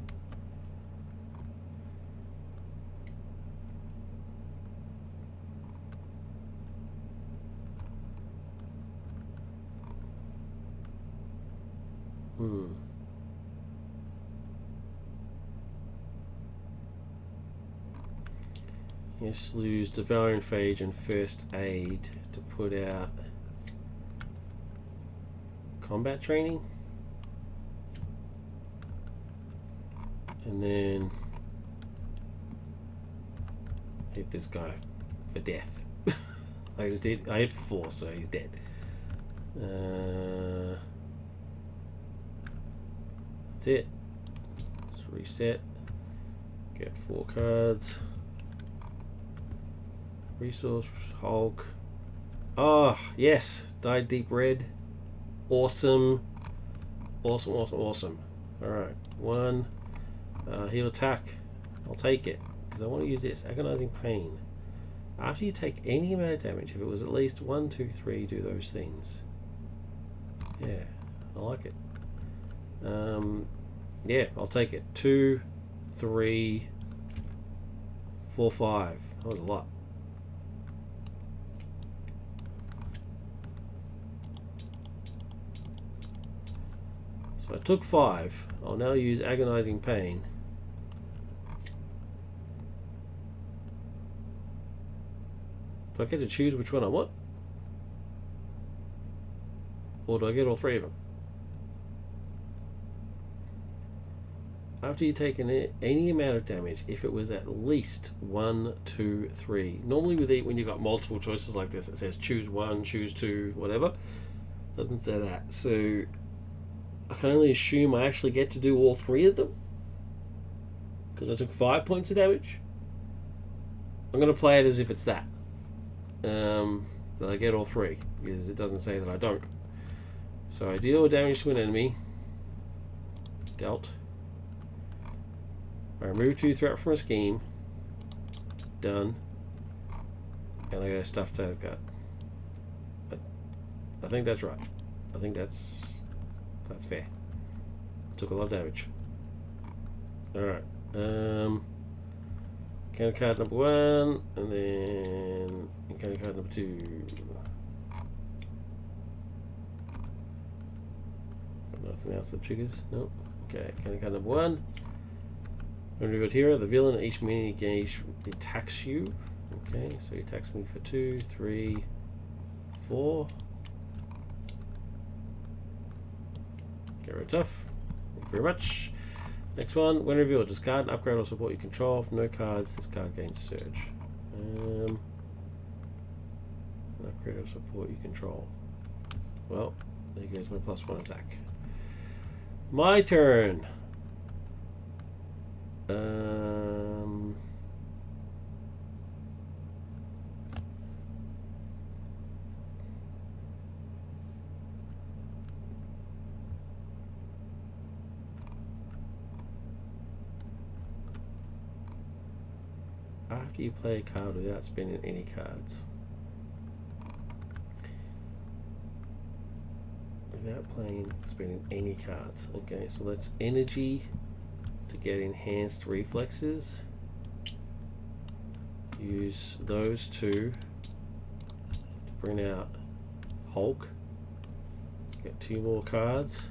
Yes, lose Devouring Phage and First Aid to put out combat training. And then hit this guy for death. I just did. I hit 4, so he's dead. That's it. Let's reset. Get 4 cards. Resource Hulk. Oh yes, dyed deep red. Awesome. Awesome, awesome, awesome. Alright, 1 heal attack. I'll take it because I want to use this agonizing pain. After you take any amount of damage, if it was at least 1, 2, 3, do those things. Yeah, I like it. Yeah, I'll take it. 2, 3, 4, 5. That was a lot. So I took 5. I'll now use agonizing pain. Do I get to choose which one I want? Or do I get all 3 of them? After you take any amount of damage, if it was at least 1, 2, 3. Normally with it, when you've got multiple choices like this, it says choose 1, choose 2, whatever. Doesn't say that. So I can only assume I actually get to do all 3 of them. Because I took 5 points of damage. I'm going to play it as if it's that. That I get all 3. Because it doesn't say that I don't. So I deal damage to an enemy. Dealt. I remove 2 threat from a scheme. Done. And I got a stuffed target card. I think that's right. I think that's fair. Took a lot of damage. Alright. Encounter card number 1, and then encounter card number 2. Nothing else that triggers? No. Okay, encounter card number 1. When we got hero, the villain at each mini gauge attacks you. Okay, so he attacks me for 2, 3, 4. Get rid of tough. Thank you very much. Next one, when revealed, discard an upgrade or support you control. If no cards, this card gains surge. An upgrade or support you control. Well, there goes my +1 attack. My turn. After you play a card without spending any cards. Without spending any cards. Okay, so that's energy to get enhanced reflexes. Use those 2 to bring out Hulk. Get 2 more cards.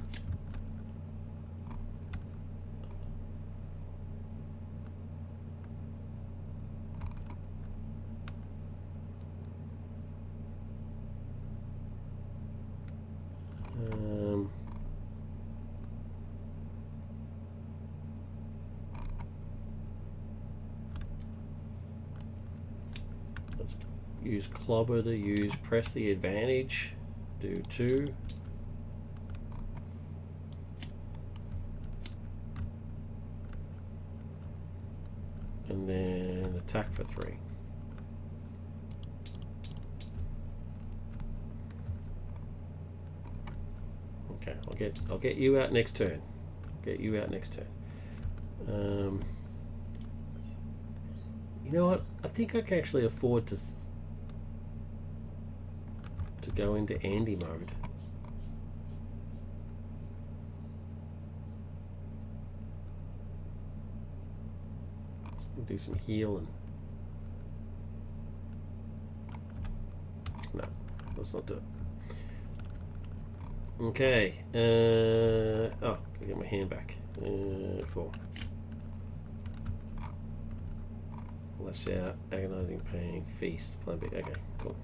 Let's use Clobber to use Press the Advantage. Do 2. And then attack for 3. Okay, I'll get you out next turn. Get you out next turn. You know what? I think I can actually afford to go into Andy mode. Do some healing. No, let's not do it. Okay. Oh, gotta get my hand back. 4. Lash out, agonizing pain, feast, plan B. Okay, cool.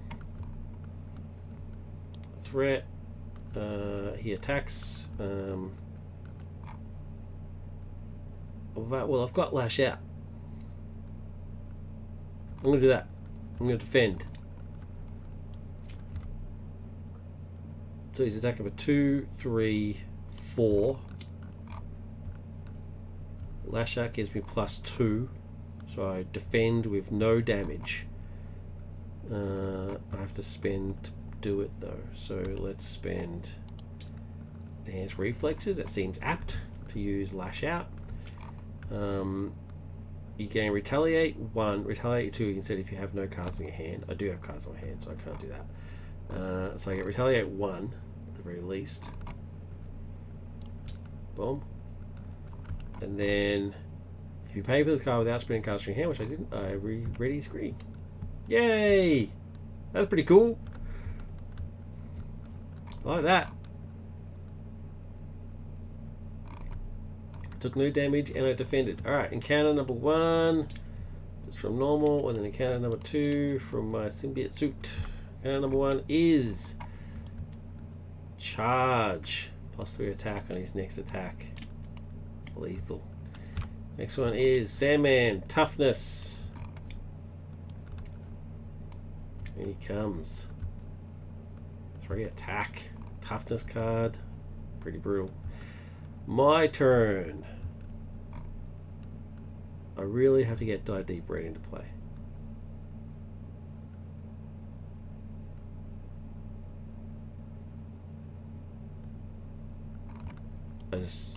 Threat. He attacks. Well, I've got lash out. I'm going to do that. I'm going to defend. So he's attacking for 2, 3, 4. Lash out gives me +2. So I defend with no damage. I have to spend to do it though. So let's spend enhanced reflexes. That seems apt to use lash out. You gain retaliate 1, retaliate 2 instead if you have no cards in your hand. I do have cards in my hand, so I can't do that. So I get retaliate 1 at the very least. Boom. And then if you pay for this card without spending cards from your hand, which I didn't, I ready screen. Yay! That's pretty cool. I like that. Took no damage and I defended. Alright, encounter number 1 is from normal, and then encounter number 2 from my symbiote suit. Encounter number 1 is charge. +3 attack on his next attack. Lethal. Next one is Sandman, toughness. Here he comes. 3 attack. Toughness card. Pretty brutal. My turn. I really have to get Die Deep Red into play.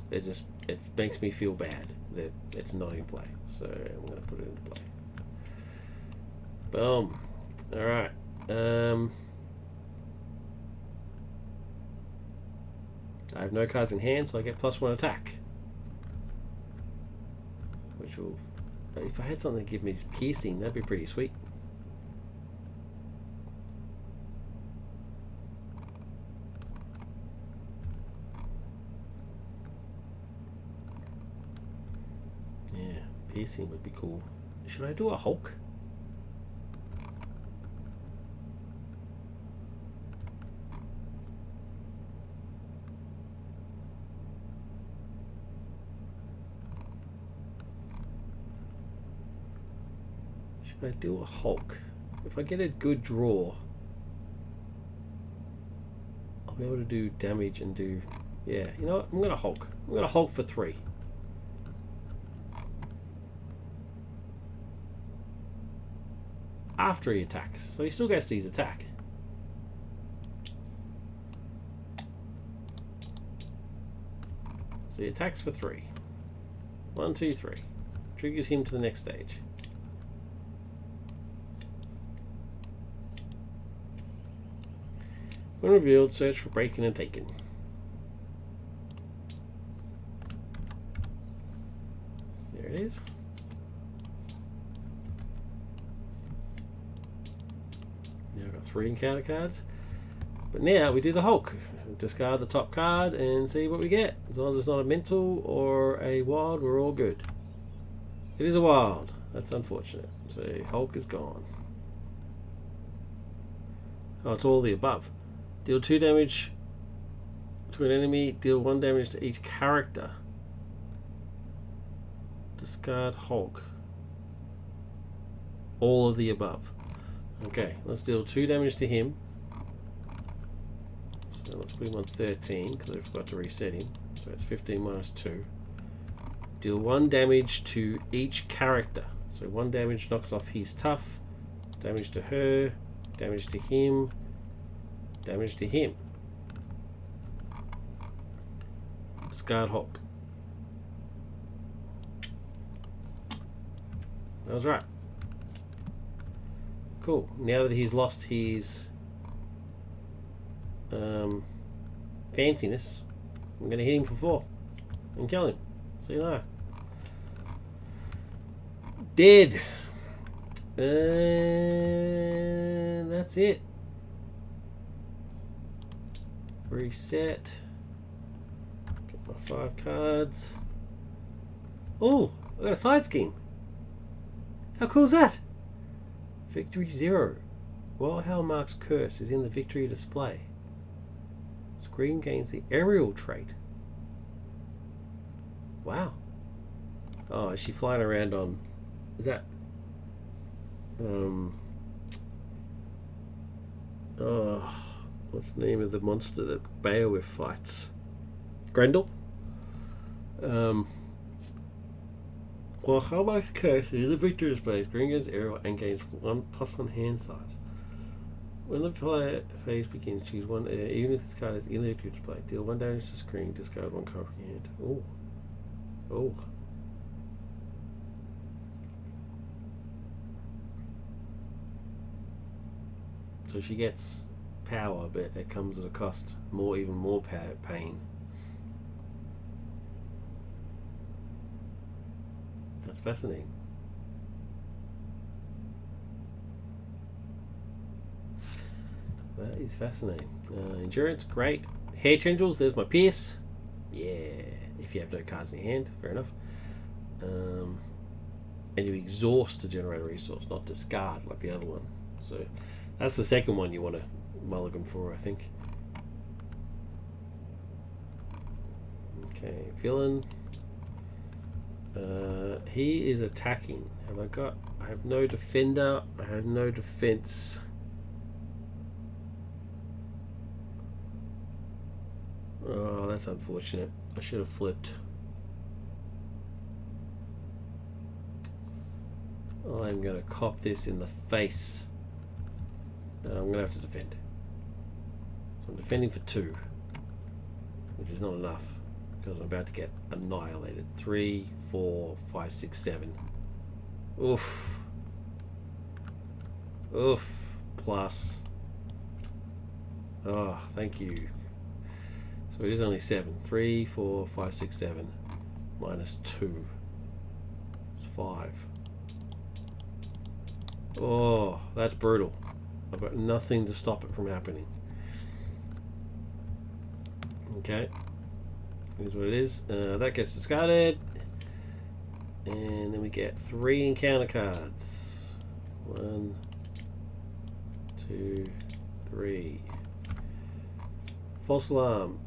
It makes me feel bad that it's not in play. So I'm going to put it into play. Boom. Alright. I have no cards in hand, so I get +1 attack. Which will... If I had something to give me piercing, that'd be pretty sweet. Yeah, piercing would be cool. Should I do a Hulk? Should I do a Hulk? If I get a good draw, I'll be able to do damage and do... Yeah, you know what? I'm going to Hulk. I'm going to Hulk for 3. After he attacks. So he still gets to his attack. So he attacks for 3. 1, 2, 3. Triggers him to the next stage. When revealed, search for breaking and taken. There it is. Now I've got 3 encounter cards. But now we do the Hulk. Discard the top card and see what we get. As long as it's not a mental or a wild, we're all good. It is a wild. That's unfortunate. So Hulk is gone. Oh, it's all the above. Deal 2 damage to an enemy. Deal 1 damage to each character. Discard Hulk. All of the above. Okay, let's deal 2 damage to him. So let's put him on 13 because I forgot to reset him. So it's 15 minus 2. Deal 1 damage to each character. So 1 damage knocks off his tough. Damage to her. Damage to him. Damage to him. Discard Hulk. That was right. Cool. Now that he's lost his fanciness, I'm going to hit him for 4 and kill him. So you know. Dead. And that's it. Reset. Get my 5 cards. Oh, I got a side scheme. How cool is that? Victory 0. While Hellmark's curse is in the victory display, screen gains the aerial trait. Wow. Oh, is she flying around on... Is that... Oh, what's the name of the monster that Beowulf fights? Grendel? While Hellmark's curse is a victory display, screen gains aerial and gains 1+1 hand size. When the player phase begins, choose one air, even if this card is in the victory display. Deal 1 damage to screen, discard 1 card from your hand. Oh. Oh. So she gets power, but it comes at a cost. Even more pain. That's fascinating. That is fascinating. Endurance, great. Hair tendrils, there's my Pierce. Yeah, if you have no cards in your hand, fair enough. And you exhaust to generate a resource, not discard like the other one. So that's the second one you want to mulligan for, I think. Okay, villain. He is attacking. Have I got... I have no defender. I have no defense. Oh, that's unfortunate. I should have flipped. I'm going to cop this in the face. And I'm going to have to defend. So I'm defending for 2. Which is not enough. Because I'm about to get annihilated. 3, 4, 5, 6, 7. Oof. Oof. Plus. Oh, thank you. So it is only 7. 3, 4, 5, 6, 7. Minus 2. It's 5. Oh, that's brutal. I've got nothing to stop it from happening. Okay. Here's what it is. That gets discarded. And then we get 3 encounter cards. 1, 2, 3. False alarm.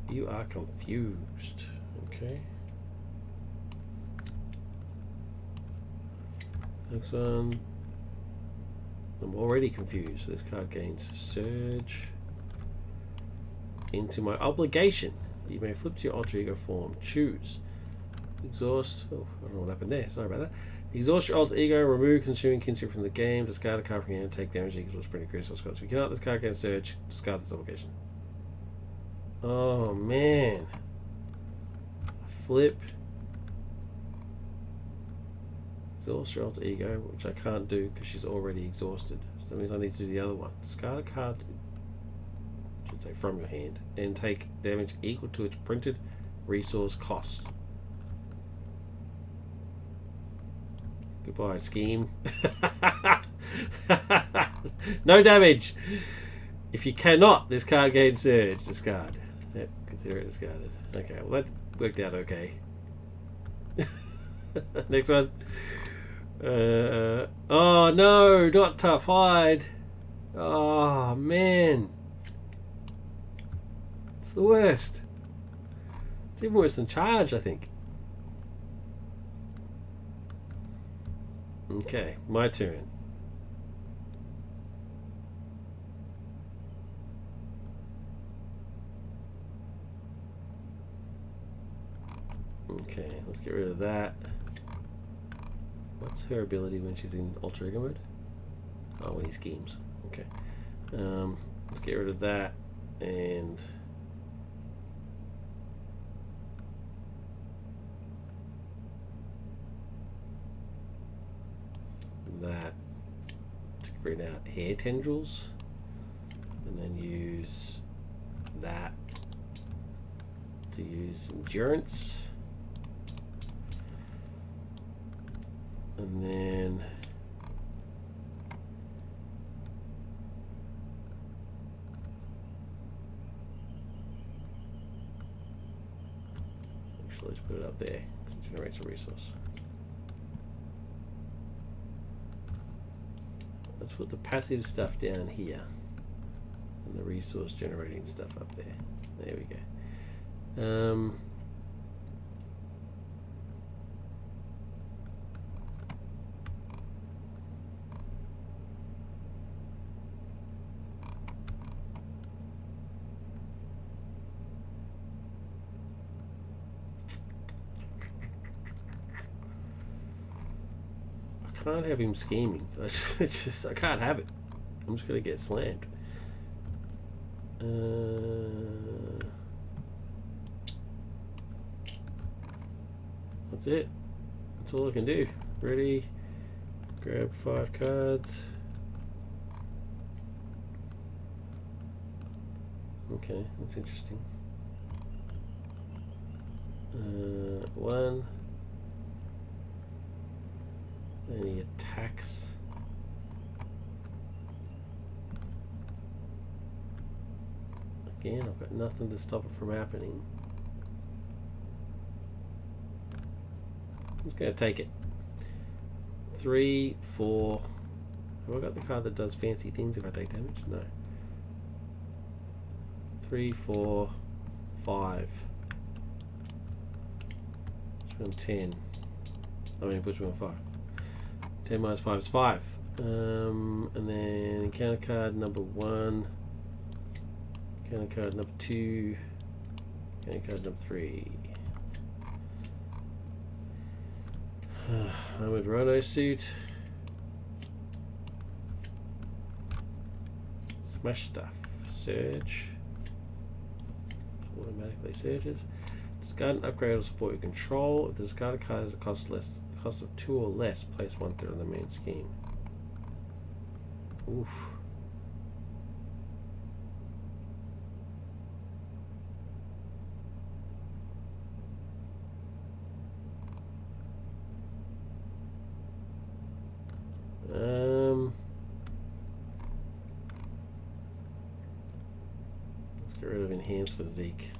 You are confused. Okay. Next one. I'm already confused. This card gains surge into my obligation. You may flip to your alter ego form. Choose. Exhaust. Oh, I don't know what happened there. Sorry about that. Exhaust your alter ego. Remove consuming kinship from the game. Discard a card from your hand. Take damage equals pretty critical scores. If you cannot, this card gains surge. Discard this obligation. Oh man. Flip. Exhaust your alter ego, which I can't do because she's already exhausted. So that means I need to do the other one. Discard a card, I should say, from your hand, and take damage equal to its printed resource cost. Goodbye, scheme. No damage. If you cannot, this card gains surge. Discard. Yep, consider it discarded. Okay, well that worked out okay. Next one. Oh no, not tough hide. Oh man. It's the worst. It's even worse than charge, I think. Okay, my turn. Okay, let's get rid of that. What's her ability when she's in alter ego mode? Oh, when he schemes. Okay. Let's get rid of that and that to bring out hair tendrils, and then use that to use endurance, and then actually let's put it up there because it generates a resource. Let's put the passive stuff down here and the resource generating stuff up there. There we go. I can't have him scheming. I can't have it. I'm just gonna get slammed. That's it. That's all I can do. Ready? Grab 5 cards. Okay, that's interesting. 1. Then he attacks. Again, I've got nothing to stop it from happening. I'm just going to take it. 3, 4. Have I got the card that does fancy things if I take damage? No. 3, 4, 5. It's on 10. I mean, it puts me on 5. 10 minus 5 is 5. And then encounter card number 1. Encounter card number 2. Encounter card number 3. Armored Rhino suit. Smash stuff. Surge. Automatically surges. Discard an upgrade or support your control. If the discarded card has a cost of 2 or less, place 1/3 of the main scheme. Oof. Let's get rid of enhanced physique.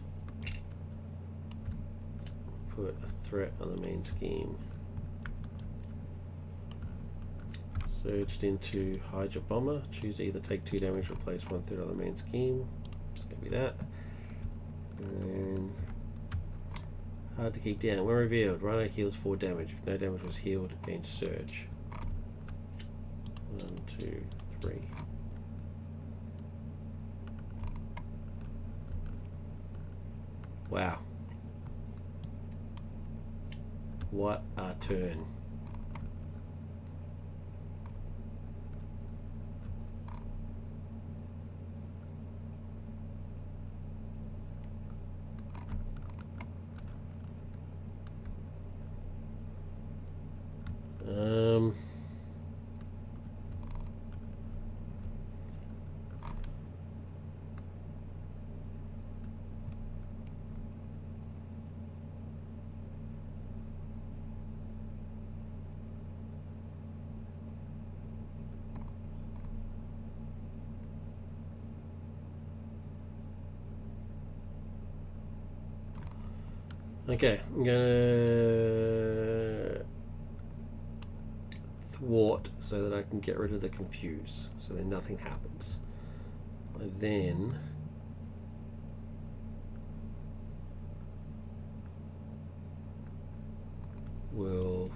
Put a threat on the main scheme. Surged into Hydra Bomber. Choose to either take 2 damage or place 1/3 of the main scheme. It's going to be that. And hard to keep down. When revealed, Rhino heals 4 damage. If no damage was healed, it gains Surge. 1, 2, 3. Wow. What a turn. Okay, I'm gonna thwart so that I can get rid of the confuse, so then nothing happens. And then we'll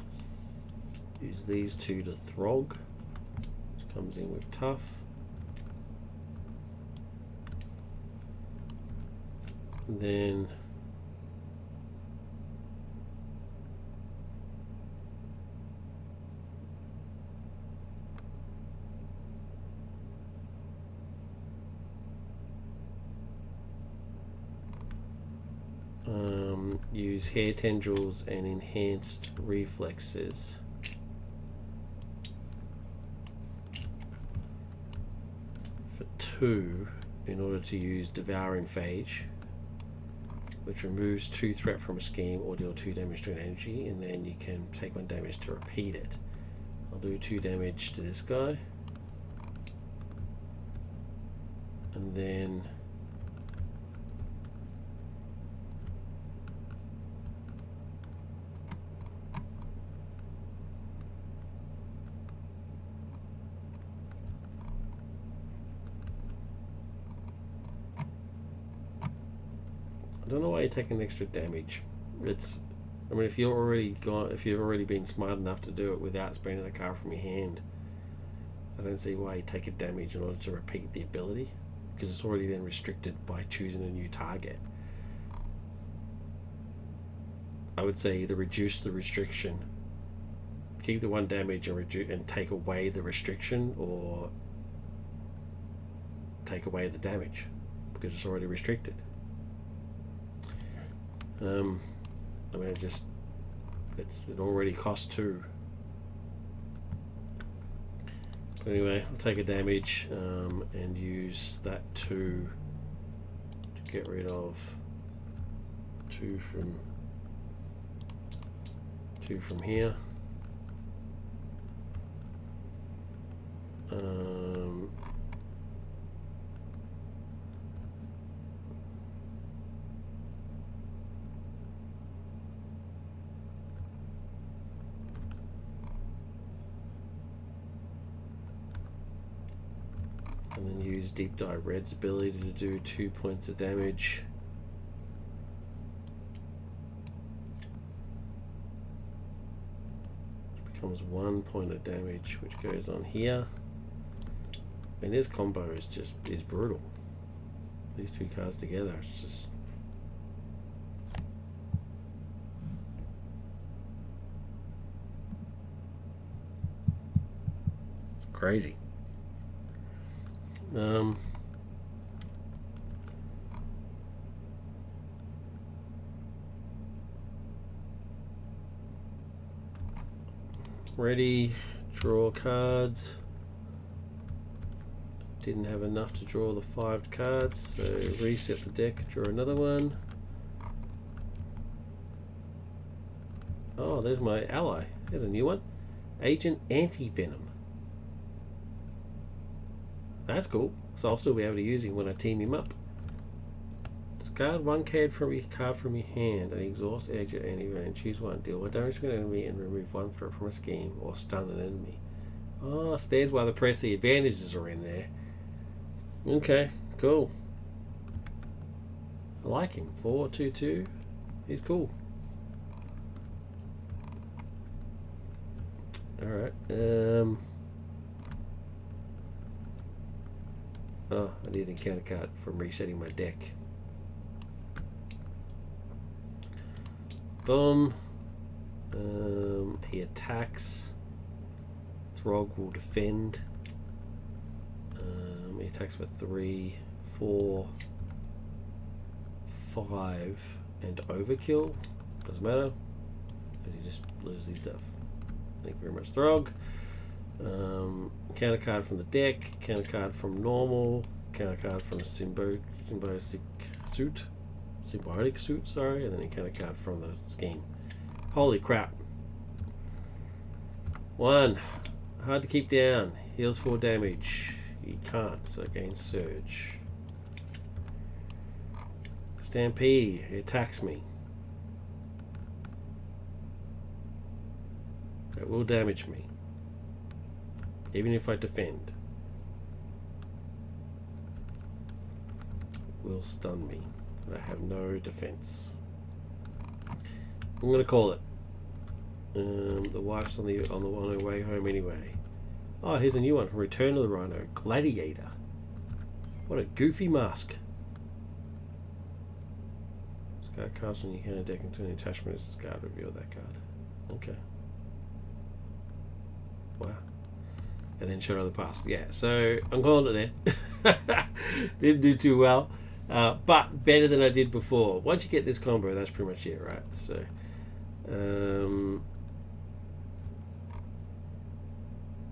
use these two to throg, which comes in with tough. And then use hair tendrils and enhanced reflexes. For 2, in order to use devouring phage, which removes 2 threat from a scheme or deal 2 damage to an energy, and then you can take 1 damage to repeat it. I'll do 2 damage to this guy, and then I don't know why you're taking extra damage. It's, I mean, if you've already been smart enough to do it without spending a card from your hand, I don't see why you take a damage in order to repeat the ability, because it's already then restricted by choosing a new target. I would say either reduce the restriction, keep the 1 damage and take away the restriction, or take away the damage because it's already restricted. I mean, it already costs 2. But anyway, I'll take a damage and use that 2 to get rid of 2 from here. And then use Deep Dye Red's ability to do 2 points of damage. Which becomes 1 point of damage, which goes on here. I mean, this combo is brutal. These 2 cards together, it's just crazy. Ready, draw cards. Didn't have enough to draw the 5 cards, so reset the deck, draw another one. Oh, there's my ally. There's a new one. Agent Anti-Venom. That's cool. So I'll still be able to use him when I team him up. Discard 1 card from your hand and exhaust Agent Anti-Venom. Choose 1. Deal 1 damage to an enemy and remove 1 threat from a scheme or stun an enemy. Oh, so there's why the advantages are in there. Okay, cool. I like him. 4/2/2. He's cool. Alright. Oh, I need a encounter card from resetting my deck. Boom. He attacks. Throg will defend. He attacks for 3, 4, 5, and overkill. Doesn't matter, because he just loses his stuff. Thank you very much, Throg. Counter card from the deck, counter card from normal, counter card from symbiotic suit, sorry, and then a counter card from the scheme. Holy crap. 1. Hard to keep down. Heals 4 damage. He can't, so gains surge. Stampede. He attacks me. it will damage me. Even if I defend. It will stun me. I have no defense. I'm going to call it. The wife's on her way home anyway. Oh, here's a new one. Return of the Rhino. Gladiator. What a goofy mask. Discard cards when you can deck into an attachment. Discard, reveal that card. Okay. Wow. And then Shadow of the Past. Yeah, so I'm calling it there. Didn't do too well. But better than I did before. Once you get this combo, that's pretty much it, right? So,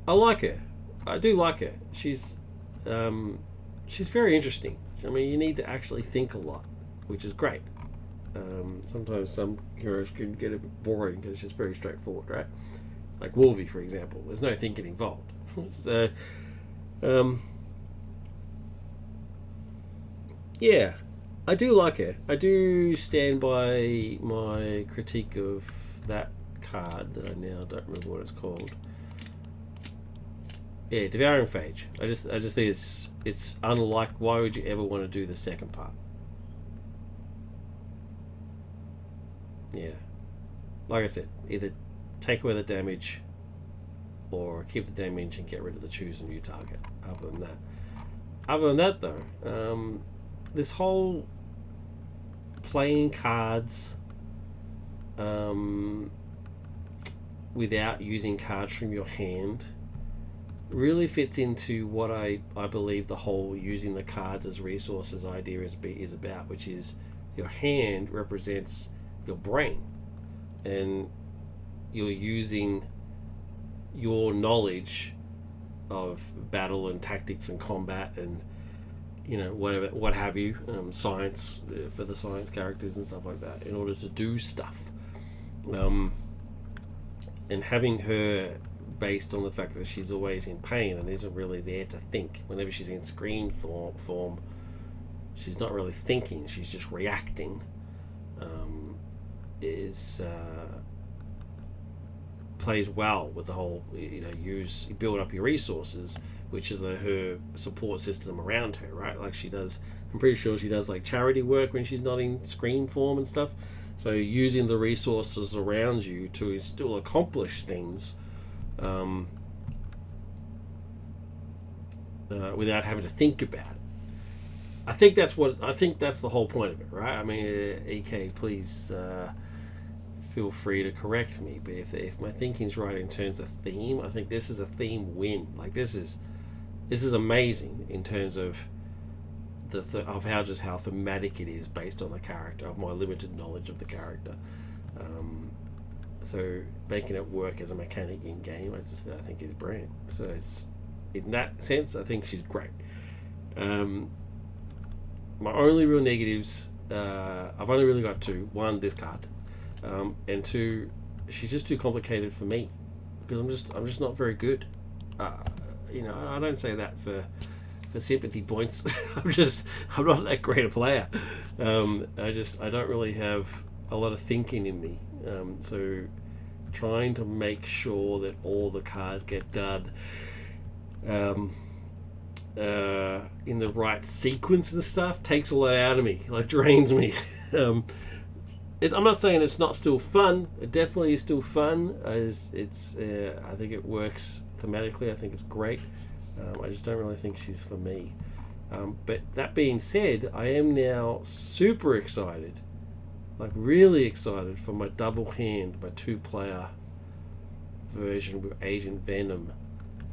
I like her. I do like her. She's very interesting. I mean, you need to actually think a lot, which is great. Sometimes some heroes can get a bit boring because it's just very straightforward, right? Like Wolvie, for example. There's no thinking involved. So, yeah, I do like her. I do stand by my critique of that card that I now don't remember what it's called. Yeah, Devouring Phage. I just think it's unlike. Why would you ever want to do the second part? Yeah, like I said, either take away the damage or keep the damage and get rid of the choose a new target. Other than that, though, this whole playing cards without using cards from your hand really fits into what I believe the whole using the cards as resources idea is about, which is your hand represents your brain, and you're using your knowledge of battle and tactics and combat and what have you, science for the science characters and stuff like that, in order to do stuff, and having her based on the fact that she's always in pain and isn't really there to think. Whenever she's in scream form, she's not really thinking, she's just reacting. Plays well with the whole, build up your resources, which is her support system around her, right? Like she does, I'm pretty sure she does like charity work when she's not in scream form and stuff. So using the resources around you to still accomplish things without having to think about it. I think that's the whole point of it, right? I mean, EK, please feel free to correct me, but if my thinking's right in terms of theme, I think this is a theme win. Like this is amazing in terms of of how thematic it is based on the character, of my limited knowledge of the character. So making it work as a mechanic in game, I think is brilliant. So it's, in that sense, I think she's great. My only real negatives, I've only really got two. One, this card, and two, she's just too complicated for me because I'm just not very good. I don't say that for sympathy points. I'm not that great a player. I don't really have a lot of thinking in me. So trying to make sure that all the cards get done in the right sequence and stuff takes a lot out of me, like drains me. I'm not saying it's not still fun. It definitely is still fun. I think it works thematically. I think it's great. I just don't really think she's for me. But that being said, I am now super excited, like really excited for my double hand, my 2-player version with Agent Venom,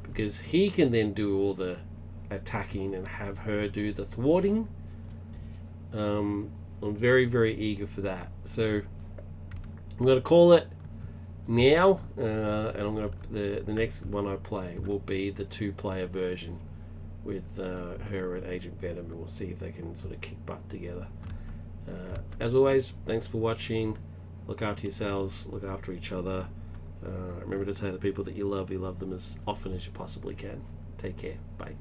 because he can then do all the attacking and have her do the thwarting. I'm very, very eager for that. So I'm going to call it now, and I'm going to the next one I play will be the 2-player version with her and Agent Venom, and we'll see if they can sort of kick butt together. As always, thanks for watching. Look after yourselves, look after each other. Remember to tell the people that you love them as often as you possibly can. Take care. Bye.